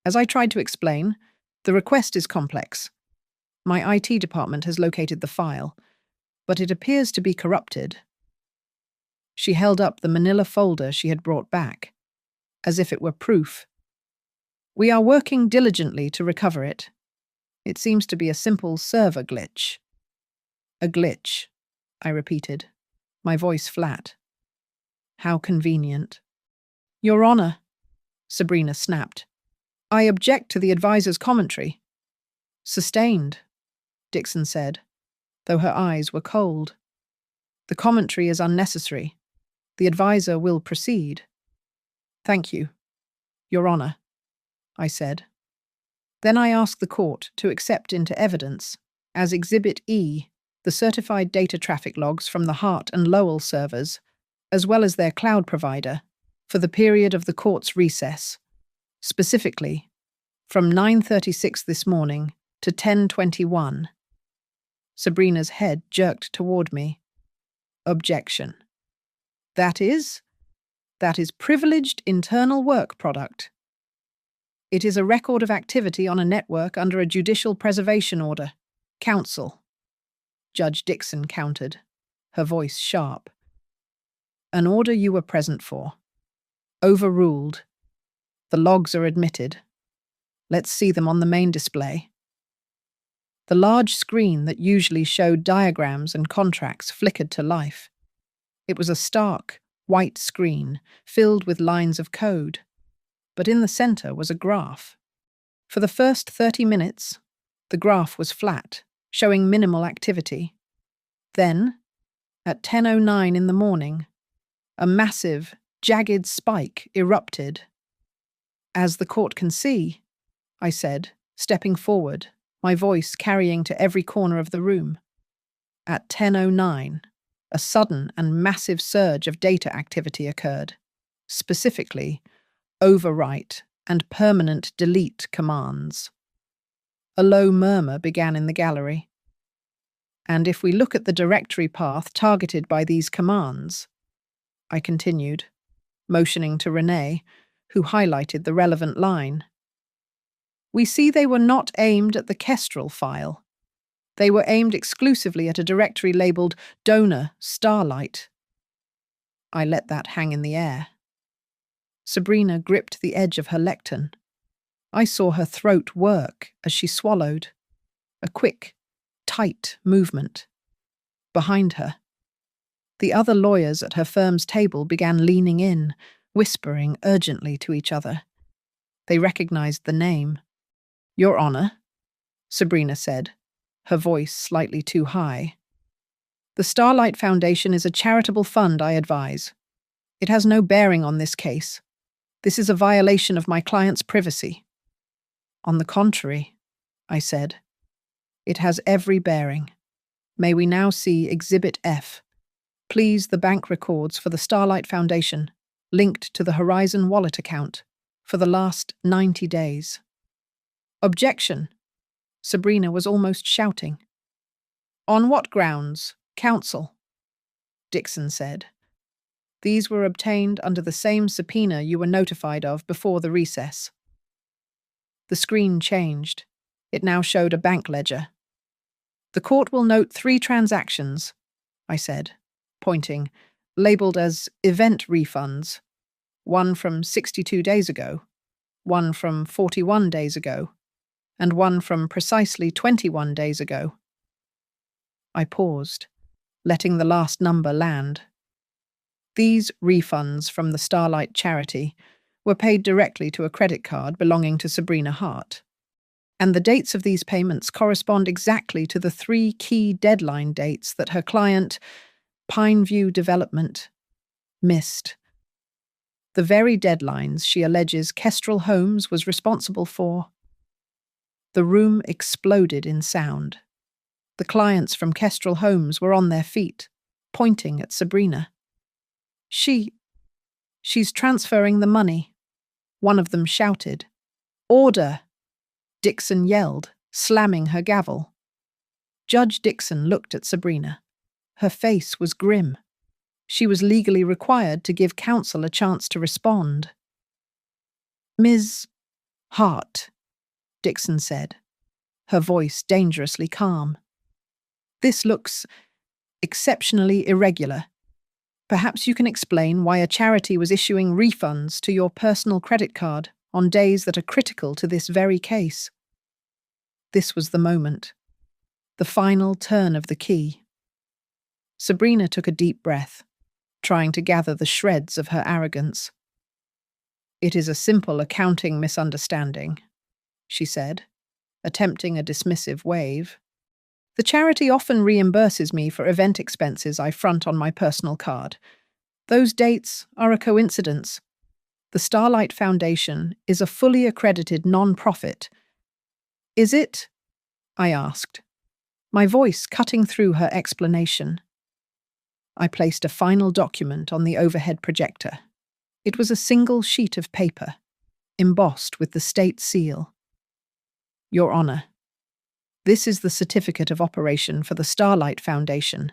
as I tried to explain, the request is complex. My IT department has located the file, but it appears to be corrupted." She held up the manila folder she had brought back, as if it were proof. "We are working diligently to recover it. It seems to be a simple server glitch." "A glitch," I repeated, my voice flat. "How convenient." "Your Honor," Sabrina snapped, "I object to the advisor's commentary." "Sustained," Dixon said, though her eyes were cold. "The commentary is unnecessary. The advisor will proceed." Thank you, Your Honor, I said. Then I asked the court to accept into evidence, as Exhibit E, the certified data traffic logs from the Hart and Lowell servers, as well as their cloud provider, for the period of the court's recess, specifically from 9:36 this morning to 10:21. Sabrina's head jerked toward me. Objection. That is privileged internal work product. It is a record of activity on a network under a judicial preservation order. Counsel. Judge Dixon countered, her voice sharp. An order you were present for. Overruled. The logs are admitted. Let's see them on the main display. The large screen that usually showed diagrams and contracts flickered to life. It was a stark, white screen filled with lines of code, but in the center was a graph. For the first 30 minutes, the graph was flat, showing minimal activity. Then, at 10:09 in the morning, a massive, jagged spike erupted. As the court can see, I said, stepping forward, my voice carrying to every corner of the room. At 10:09, a sudden and massive surge of data activity occurred, specifically overwrite and permanent delete commands. A low murmur began in the gallery. And if we look at the directory path targeted by these commands, I continued, motioning to Renee, who highlighted the relevant line. We see they were not aimed at the Kestrel file. They were aimed exclusively at a directory labeled Donor Starlight. I let that hang in the air. Sabrina gripped the edge of her lectern. I saw her throat work as she swallowed. A quick, tight movement. Behind her, the other lawyers at her firm's table began leaning in, whispering urgently to each other. They recognized the name. Your Honor, Sabrina said, her voice slightly too high. The Starlight Foundation is a charitable fund, I advise. It has no bearing on this case. This is a violation of my client's privacy. On the contrary, I said, it has every bearing. May we now see Exhibit F. Please the bank records for the Starlight Foundation, linked to the Horizon Wallet account, for the last 90 days. Objection. Sabrina was almost shouting. On what grounds, counsel? Dixon said. These were obtained under the same subpoena you were notified of before the recess. The screen changed. It now showed a bank ledger. The court will note 3 transactions, I said, pointing, labeled as event refunds, one from 62 days ago, one from 41 days ago, and one from precisely 21 days ago. I paused, letting the last number land. These refunds from the Starlight charity were paid directly to a credit card belonging to Sabrina Hart, and the dates of these payments correspond exactly to the 3 key deadline dates that her client, Pineview Development, missed. The very deadlines she alleges Kestrel Homes was responsible for. The room exploded in sound. The clients from Kestrel Homes were on their feet, pointing at Sabrina. She's transferring the money, one of them shouted. Order! Dixon yelled, slamming her gavel. Judge Dixon looked at Sabrina. Her face was grim. She was legally required to give counsel a chance to respond. Ms. Hart, Dixon said, her voice dangerously calm. This looks exceptionally irregular. Perhaps you can explain why a charity was issuing refunds to your personal credit card on days that are critical to this very case. This was the moment, the final turn of the key. Sabrina took a deep breath, trying to gather the shreds of her arrogance. It is a simple accounting misunderstanding, she said, attempting a dismissive wave. The charity often reimburses me for event expenses I front on my personal card. Those dates are a coincidence. The Starlight Foundation is a fully accredited non-profit. Is it? I asked, my voice cutting through her explanation. I placed a final document on the overhead projector. It was a single sheet of paper, embossed with the state seal. Your Honor, this is the certificate of operation for the Starlight Foundation,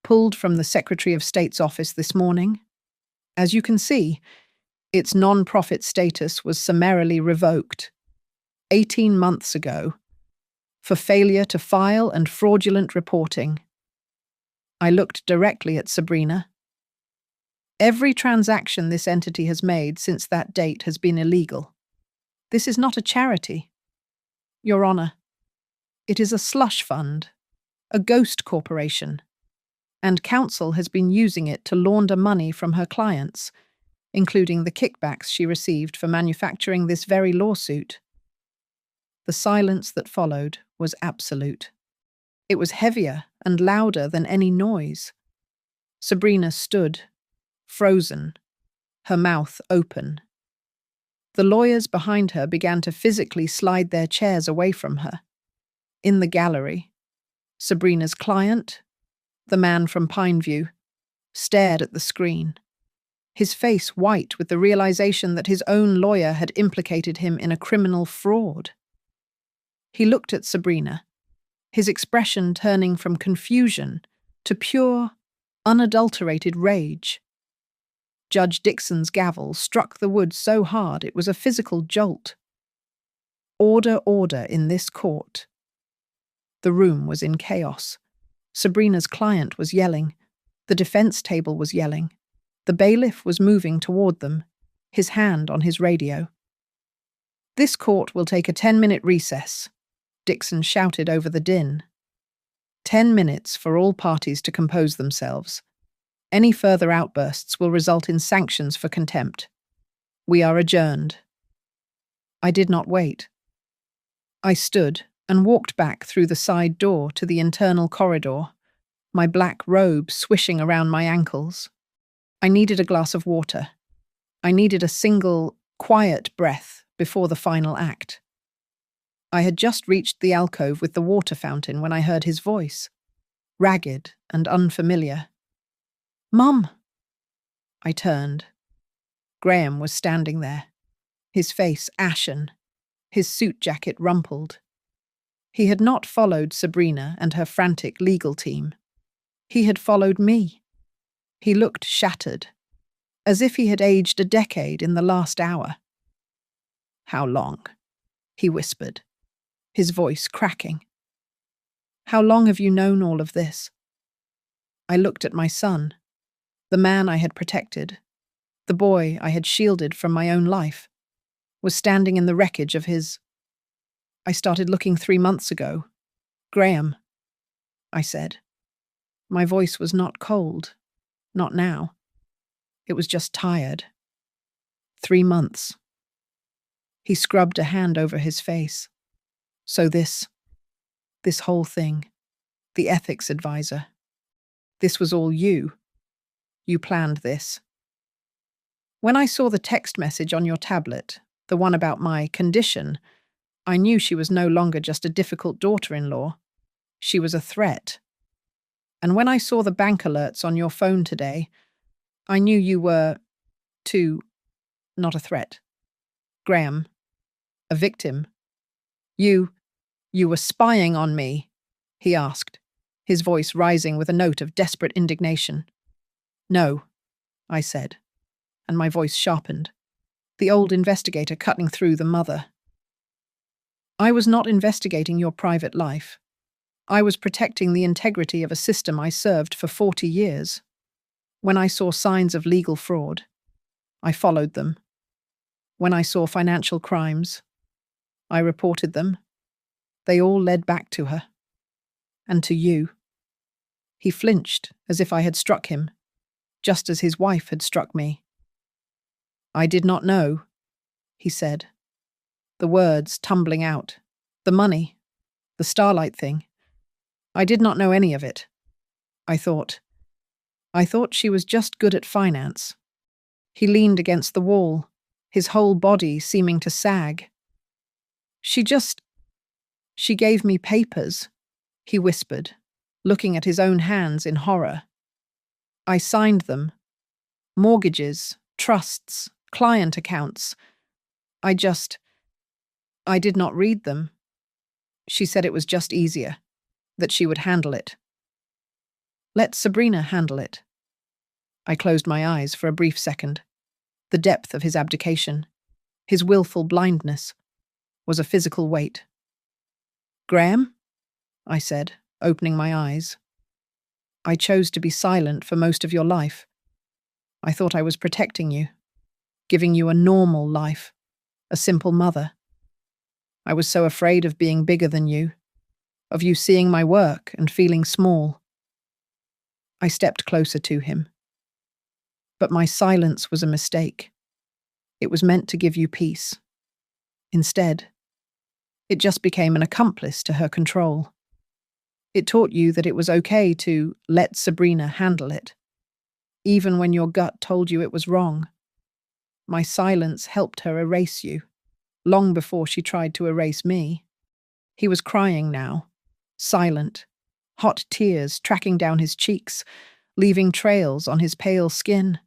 pulled from the Secretary of State's office this morning. As you can see, its non-profit status was summarily revoked 18 months ago for failure to file and fraudulent reporting. I looked directly at Sabrina. Every transaction this entity has made since that date has been illegal. This is not a charity. Your Honor, it is a slush fund, a ghost corporation, and counsel has been using it to launder money from her clients, including the kickbacks she received for manufacturing this very lawsuit. The silence that followed was absolute. It was heavier and louder than any noise. Sabrina stood, frozen, her mouth open. The lawyers behind her began to physically slide their chairs away from her. In the gallery, Sabrina's client, the man from Pineview, stared at the screen, his face white with the realization that his own lawyer had implicated him in a criminal fraud. He looked at Sabrina, his expression turning from confusion to pure, unadulterated rage. Judge Dixon's gavel struck the wood so hard it was a physical jolt. Order, order in this court. The room was in chaos. Sabrina's client was yelling. The defense table was yelling. The bailiff was moving toward them, his hand on his radio. This court will take a 10-minute recess, Dixon shouted over the din. 10 minutes for all parties to compose themselves. Any further outbursts will result in sanctions for contempt. We are adjourned. I did not wait. I stood and walked back through the side door to the internal corridor, my black robe swishing around my ankles. I needed a glass of water. I needed a single, quiet breath before the final act. I had just reached the alcove with the water fountain when I heard his voice, ragged and unfamiliar. Mum! I turned. Graham was standing there, his face ashen, his suit jacket rumpled. He had not followed Sabrina and her frantic legal team. He had followed me. He looked shattered, as if he had aged a decade in the last hour. How long? He whispered, his voice cracking. How long have you known all of this? I looked at my son, the man I had protected, the boy I had shielded from my own life, was standing in the wreckage of his... I started looking 3 months ago. Graham, I said. My voice was not cold, not now. It was just tired. 3 months. He scrubbed a hand over his face. So this whole thing, the ethics advisor, this was all you. You planned this. When I saw the text message on your tablet, the one about my condition, I knew she was no longer just a difficult daughter-in-law. She was a threat. And when I saw the bank alerts on your phone today, I knew you were, too, not a threat. Graham, a victim. You were spying on me, he asked, his voice rising with a note of desperate indignation. No, I said, and my voice sharpened, the old investigator cutting through the mother. I was not investigating your private life. I was protecting the integrity of a system I served for 40 years. When I saw signs of legal fraud, I followed them. When I saw financial crimes, I reported them. They all led back to her. And to you. He flinched as if I had struck him, just as his wife had struck me. I did not know, he said, the words tumbling out. The money, the Starlight thing. I did not know any of it. I thought she was just good at finance. He leaned against the wall, his whole body seeming to sag. She gave me papers, he whispered, looking at his own hands in horror. I signed them. Mortgages, trusts, client accounts. I did not read them. She said it was just easier, that she would handle it. Let Sabrina handle it. I closed my eyes for a brief second. The depth of his abdication, his willful blindness, was a physical weight. Graham? I said, opening my eyes. I chose to be silent for most of your life. I thought I was protecting you, giving you a normal life, a simple mother. I was so afraid of being bigger than you, of you seeing my work and feeling small. I stepped closer to him. But my silence was a mistake. It was meant to give you peace. Instead, it just became an accomplice to her control. It taught you that it was okay to let Sabrina handle it, even when your gut told you it was wrong. My silence helped her erase you, long before she tried to erase me. He was crying now, silent, hot tears tracking down his cheeks, leaving trails on his pale skin.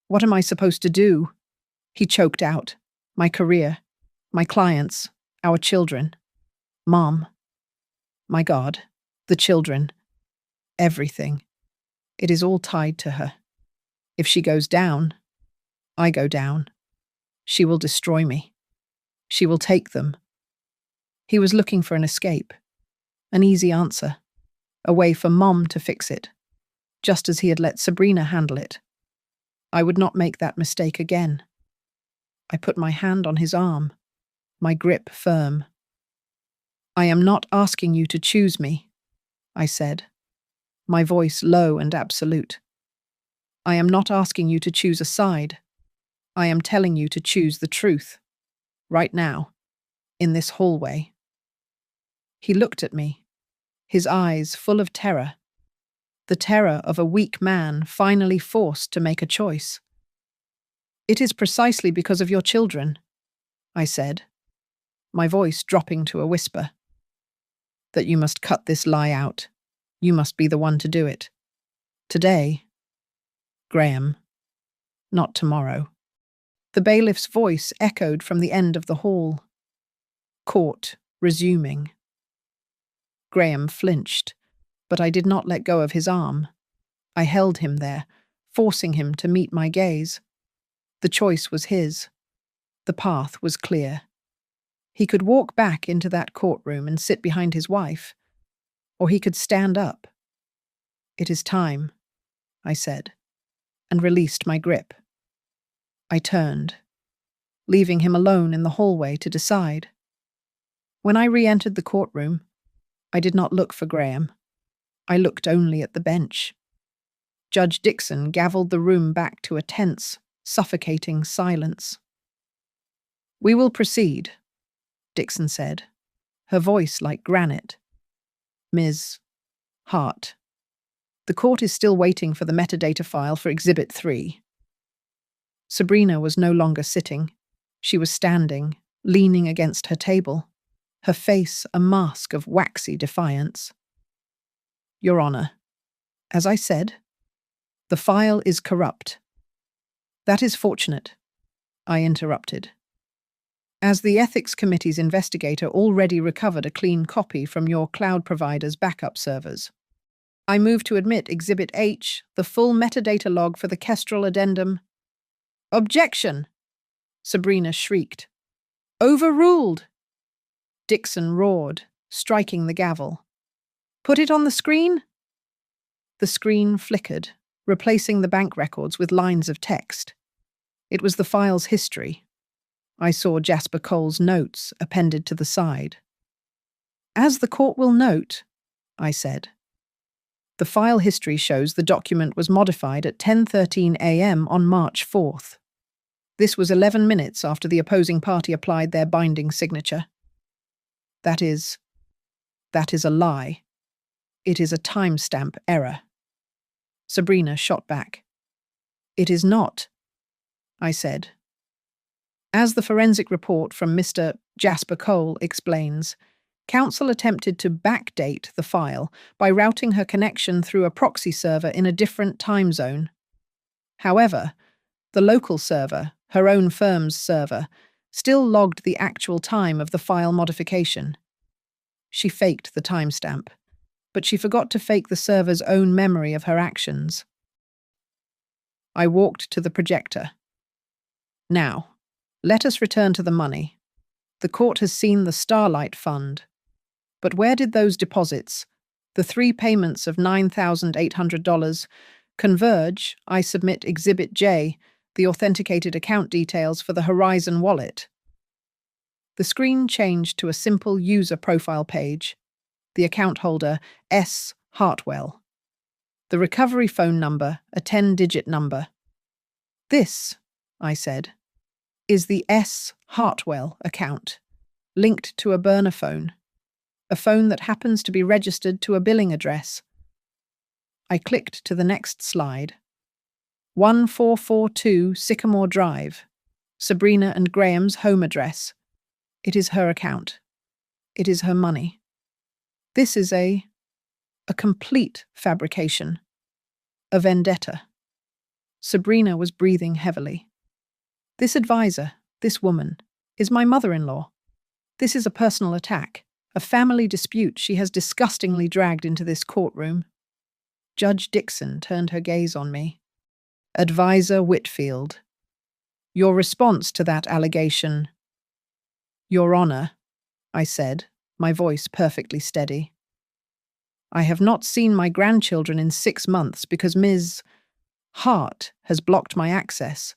What am I supposed to do? He choked out. My career, my clients, our children. Mom. My God, the children. Everything. It is all tied to her. If she goes down, I go down. She will destroy me. She will take them. He was looking for an escape, an easy answer, a way for Mom to fix it, just as he had let Sabrina handle it. I would not make that mistake again. I put my hand on his arm, my grip firm. I am not asking you to choose me, I said, my voice low and absolute. I am not asking you to choose a side. I am telling you to choose the truth, right now, in this hallway. He looked at me, his eyes full of terror, the terror of a weak man finally forced to make a choice. It is precisely because of your children, I said, my voice dropping to a whisper, that you must cut this lie out. You must be the one to do it. Today, Graham, not tomorrow. The bailiff's voice echoed from the end of the hall. Court resuming. Graham flinched, but I did not let go of his arm. I held him there, forcing him to meet my gaze. The choice was his. The path was clear. He could walk back into that courtroom and sit behind his wife, or he could stand up. It is time, I said, and released my grip. I turned, leaving him alone in the hallway to decide. When I re-entered the courtroom, I did not look for Graham. I looked only at the bench. Judge Dixon gavelled the room back to a tense, suffocating silence. We will proceed, Dixon said, her voice like granite. Ms. Hart. The court is still waiting for the metadata file for Exhibit 3. Sabrina was no longer sitting. She was standing, leaning against her table, her face a mask of waxy defiance. Your Honor, as I said, the file is corrupt. That is fortunate, I interrupted. As the Ethics Committee's investigator already recovered a clean copy from your cloud provider's backup servers, I move to admit Exhibit H, the full metadata log for the Kestrel addendum. Objection! Sabrina shrieked. Overruled! Dixon roared, striking the gavel. Put it on the screen? The screen flickered, replacing the bank records with lines of text. It was the file's history. I saw Jasper Cole's notes appended to the side. As the court will note, I said, the file history shows the document was modified at 10:13 a.m. on March 4th. This was 11 minutes after the opposing party applied their binding signature. That is a lie. It is a timestamp error. Sabrina shot back. It is not, I said, As the forensic report from Mr. Jasper Cole explains, counsel attempted to backdate the file by routing her connection through a proxy server in a different time zone. However, the local server, her own firm's server, still logged the actual time of the file modification. She faked the timestamp, but she forgot to fake the server's own memory of her actions. I walked to the projector. Now, let us return to the money. The court has seen the Starlight Fund. But where did those deposits, the 3 payments of $9,800, converge? I submit Exhibit J, the authenticated account details for the Horizon wallet. The screen changed to a simple user profile page. The account holder, S. Hartwell. The recovery phone number, a 10-digit number. This, I said, is the S. Hartwell account, linked to a burner phone, a phone that happens to be registered to a billing address. I clicked to the next slide. 1442 Sycamore Drive, Sabrina and Graham's home address. It is her account. It is her money. This is a complete fabrication, a vendetta. Sabrina was breathing heavily. This advisor, this woman, is my mother-in-law. This is a personal attack, a family dispute she has disgustingly dragged into this courtroom. Judge Dixon turned her gaze on me. Advisor Whitfield, your response to that allegation? Your Honor, I said, my voice perfectly steady. I have not seen my grandchildren in 6 months because Ms. Hart has blocked my access.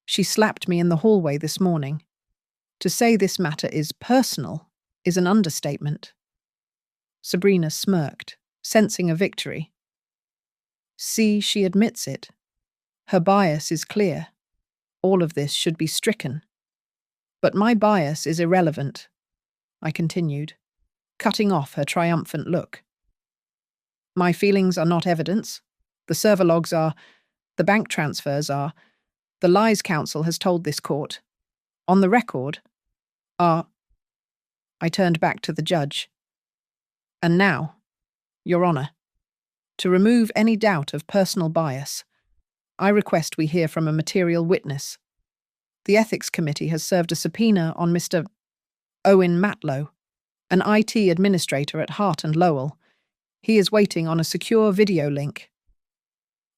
She slapped me in the hallway this morning. To say this matter is personal is an understatement. Sabrina smirked, sensing a victory. See, she admits it. Her bias is clear. All of this should be stricken. But my bias is irrelevant, I continued, cutting off her triumphant look. My feelings are not evidence. The server logs are. The bank transfers are. The lies counsel has told this court, on the record, are. I turned back to the judge. And now, Your Honor, to remove any doubt of personal bias, I request we hear from a material witness. The Ethics Committee has served a subpoena on Mr. Owen Matlow, an IT administrator at Hart and Lowell. He is waiting on a secure video link.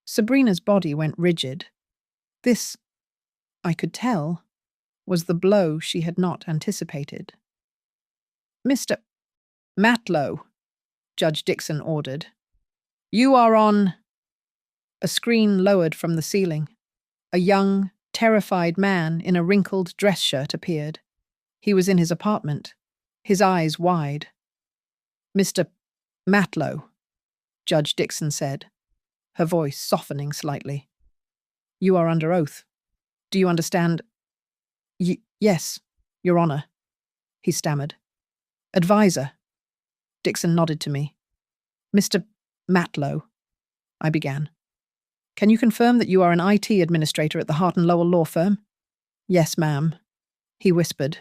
Sabrina's body went rigid. This, I could tell, was the blow she had not anticipated. Mr. Matlow, Judge Dixon ordered. You are on. A screen lowered from the ceiling. A young, terrified man in a wrinkled dress shirt appeared. He was in his apartment, his eyes wide. Mr. Matlow, Judge Dixon said, her voice softening slightly. You are under oath. Do you understand? Yes, Your Honor, he stammered. Advisor. Dixon nodded to me. Mr. Matlow, I began. Can you confirm that you are an IT administrator at the Hart and Lowell law firm? Yes, ma'am, he whispered.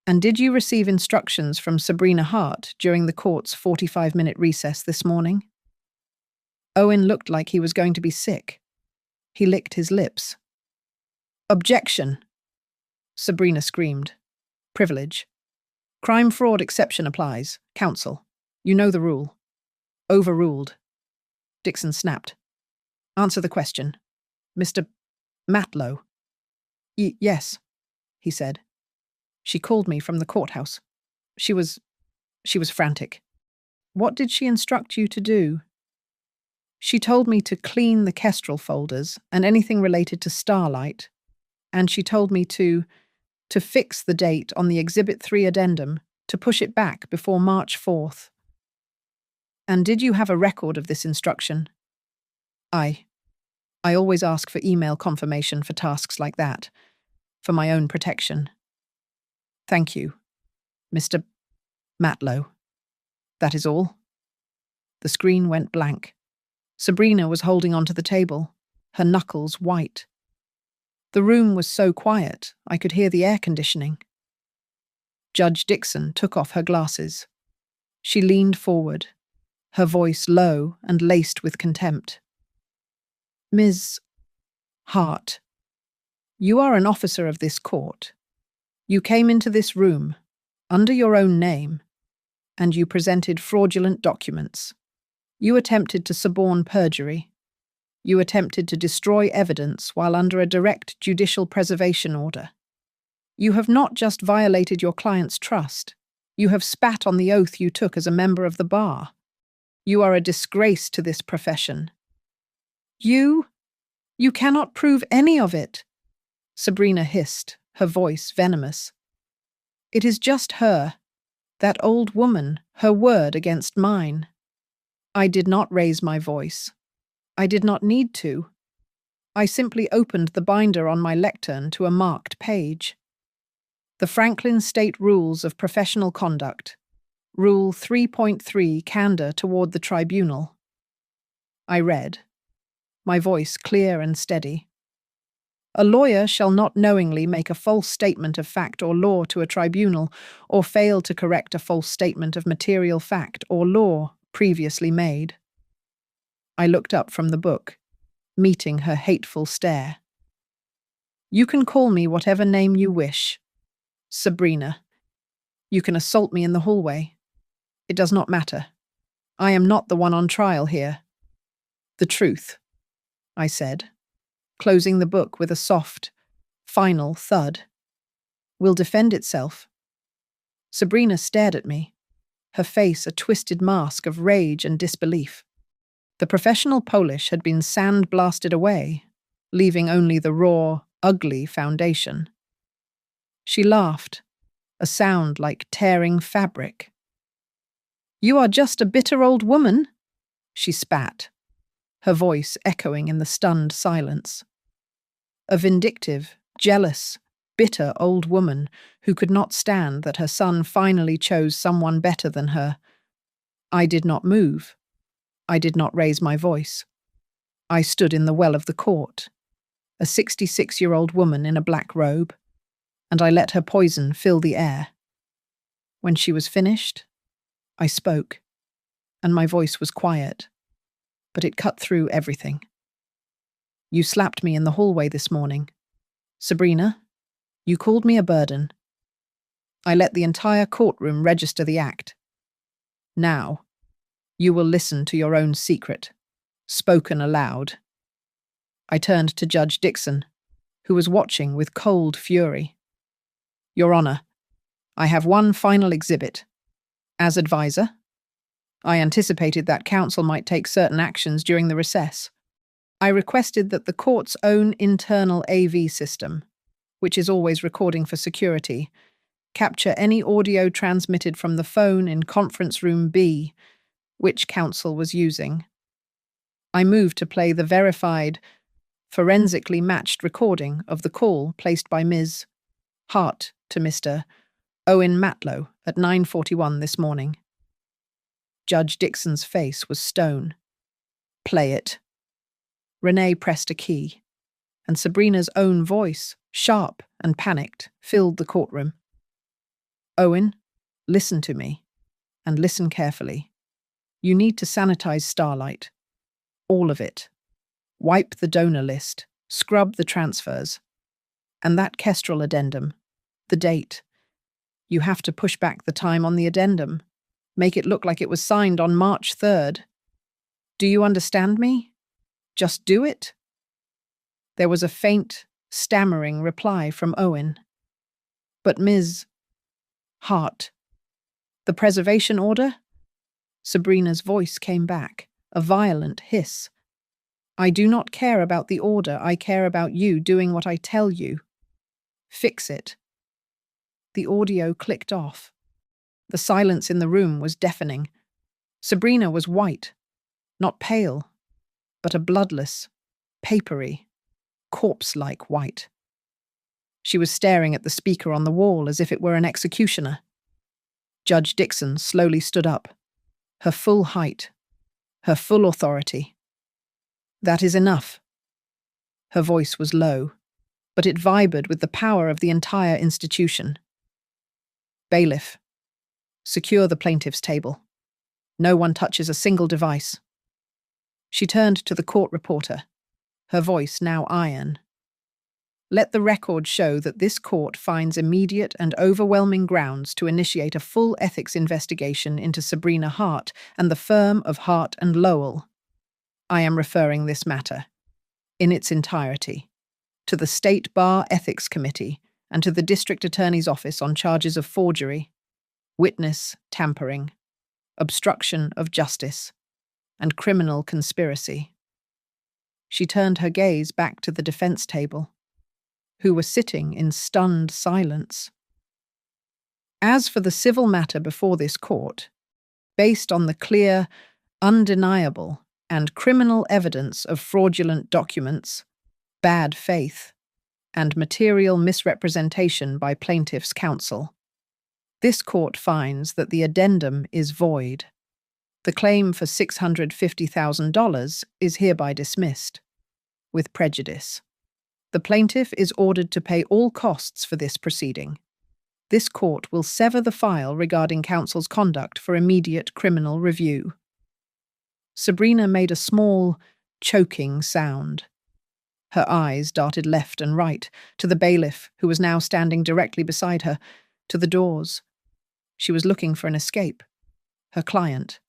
And did you receive instructions from Sabrina Hart during the court's 45-minute recess this morning? Owen looked like he was going to be sick. He licked his lips. Objection, Sabrina screamed. Privilege. Crime fraud exception applies. Counsel. You know the rule. Overruled. Dixon snapped. Answer the question. Mr. Matlow. Yes, he said. She called me from the courthouse. She was frantic. What did she instruct you to do? She told me to clean the Kestrel folders and anything related to Starlight, and she told me to fix the date on the Exhibit 3 addendum, to push it back before March 4th. And did you have a record of this instruction? I always ask for email confirmation for tasks like that, for my own protection. Thank you, Mr. Matlow. That is all. The screen went blank. Sabrina was holding onto the table, her knuckles white. The room was so quiet, I could hear the air conditioning. Judge Dixon took off her glasses. She leaned forward, her voice low and laced with contempt. Ms. Hart, you are an officer of this court. You came into this room, under your own name, and you presented fraudulent documents. You attempted to suborn perjury. You attempted to destroy evidence while under a direct judicial preservation order. You have not just violated your client's trust, you have spat on the oath you took as a member of the bar. You are a disgrace to this profession. You cannot prove any of it, Sabrina hissed, her voice venomous. It is just her, that old woman, her word against mine. I did not raise my voice. I did not need to. I simply opened the binder on my lectern to a marked page. The Franklin State Rules of Professional Conduct, Rule 3.3, Candor toward the Tribunal. I read, my voice clear and steady. A lawyer shall not knowingly make a false statement of fact or law to a tribunal, or fail to correct a false statement of material fact or law previously made. I looked up from the book, meeting her hateful stare. You can call me whatever name you wish. Sabrina. You can assault me in the hallway. It does not matter. I am not the one on trial here. The truth, I said, closing the book with a soft, final thud, will defend itself. Sabrina stared at me, her face a twisted mask of rage and disbelief. The professional polish had been sand-blasted away, leaving only the raw, ugly foundation. She laughed, a sound like tearing fabric. You are just a bitter old woman, she spat, her voice echoing in the stunned silence. A vindictive, jealous, bitter old woman who could not stand that her son finally chose someone better than her. I did not move. I did not raise my voice. I stood in the well of the court, a 66-year-old woman in a black robe, and I let her poison fill the air. When she was finished, I spoke, and my voice was quiet, but it cut through everything. You slapped me in the hallway this morning. Sabrina, you called me a burden. I let the entire courtroom register the act. Now, you will listen to your own secret, spoken aloud. I turned to Judge Dixon, who was watching with cold fury. Your Honor, I have one final exhibit. As advisor, I anticipated that counsel might take certain actions during the recess. I requested that the court's own internal AV system, which is always recording for security, capture any audio transmitted from the phone in conference room B, which counsel was using. I moved to play the verified, forensically matched recording of the call placed by Ms. Hart to Mr. Owen Matlow at 9:41 this morning. Judge Dixon's face was stone. Play it. Renee pressed a key, and Sabrina's own voice, sharp and panicked, filled the courtroom. Owen, listen to me, and listen carefully. You need to sanitize Starlight. All of it. Wipe the donor list, scrub the transfers. And that Kestrel addendum, the date. You have to push back the time on the addendum. Make it look like it was signed on March 3rd. Do you understand me? Just do it? There was a faint, stammering reply from Owen. But Ms. Hart, the preservation order? Sabrina's voice came back, a violent hiss. I do not care about the order, I care about you doing what I tell you. Fix it. The audio clicked off. The silence in the room was deafening. Sabrina was white, not pale, but a bloodless, papery, corpse-like white. She was staring at the speaker on the wall as if it were an executioner. Judge Dixon slowly stood up, her full height, her full authority. That is enough. Her voice was low, but it vibrated with the power of the entire institution. Bailiff, secure the plaintiff's table. No one touches a single device. She turned to the court reporter, her voice now iron. Let the record show that this court finds immediate and overwhelming grounds to initiate a full ethics investigation into Sabrina Hart and the firm of Hart and Lowell. I am referring this matter, in its entirety, to the State Bar Ethics Committee and to the District Attorney's Office on charges of forgery, witness tampering, obstruction of justice, and criminal conspiracy. She turned her gaze back to the defense table, who were sitting in stunned silence. As for the civil matter before this court, based on the clear, undeniable, and criminal evidence of fraudulent documents, bad faith, and material misrepresentation by plaintiff's counsel, this court finds that the addendum is void. The claim for $650,000 is hereby dismissed, with prejudice. The plaintiff is ordered to pay all costs for this proceeding. This court will sever the file regarding counsel's conduct for immediate criminal review. Sabrina made a small, choking sound. Her eyes darted left and right, to the bailiff, who was now standing directly beside her, to the doors. She was looking for an escape. Her client,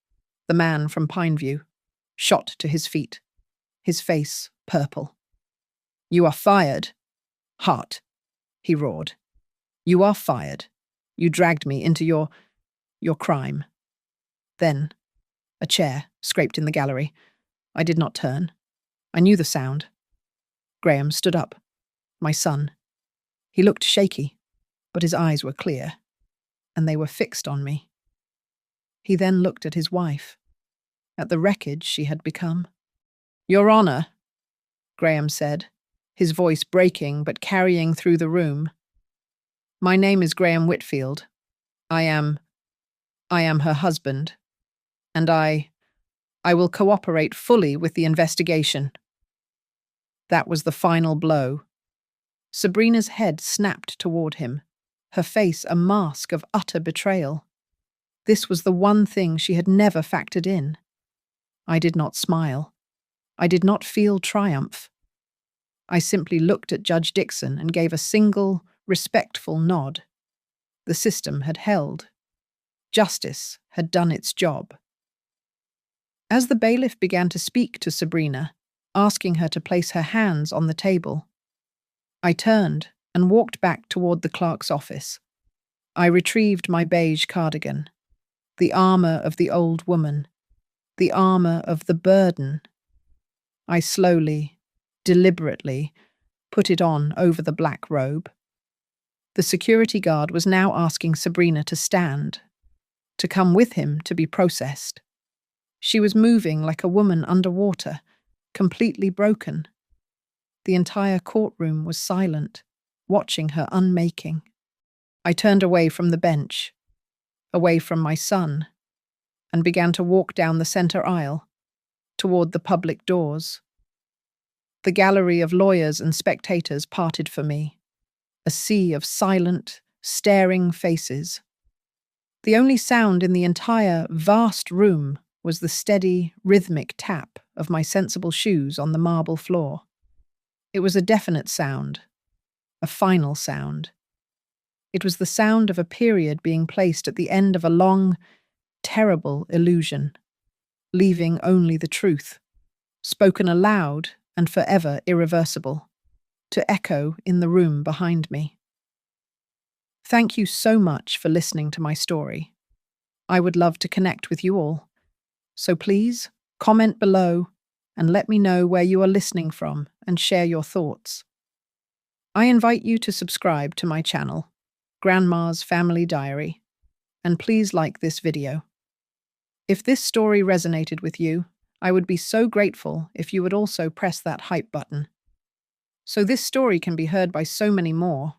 the man from Pineview, shot to his feet, his face purple. "You are fired, Hart," he roared. "You are fired. You dragged me into your crime." Then, a chair scraped in the gallery. I did not turn. I knew the sound. Graham stood up. My son. He looked shaky, but his eyes were clear, and they were fixed on me. He then looked at his wife, at the wreckage she had become. "Your Honor," Graham said, his voice breaking but carrying through the room. "My name is Graham Whitfield. I am her husband, and I will cooperate fully with the investigation." That was the final blow. Sabrina's head snapped toward him, her face a mask of utter betrayal. This was the one thing she had never factored in. I did not smile. I did not feel triumph. I simply looked at Judge Dixon and gave a single, respectful nod. The system had held. Justice had done its job. As the bailiff began to speak to Sabrina, asking her to place her hands on the table, I turned and walked back toward the clerk's office. I retrieved my beige cardigan, the armor of the old woman, the armor of the burden. I slowly, deliberately, put it on over the black robe. The security guard was now asking Sabrina to stand, to come with him to be processed. She was moving like a woman underwater, completely broken. The entire courtroom was silent, watching her unmaking. I turned away from the bench, away from my son, and began to walk down the center aisle, toward the public doors. The gallery of lawyers and spectators parted for me, a sea of silent, staring faces. The only sound in the entire, vast room was the steady, rhythmic tap of my sensible shoes on the marble floor. It was a definite sound, a final sound. It was the sound of a period being placed at the end of a long, terrible illusion, leaving only the truth, spoken aloud and forever irreversible, to echo in the room behind me. Thank you so much for listening to my story. I would love to connect with you all. So please, comment below and let me know where you are listening from and share your thoughts. I invite you to subscribe to my channel, Grandma's Family Diary, and please like this video. If this story resonated with you, I would be so grateful if you would also press that hype button, so this story can be heard by so many more.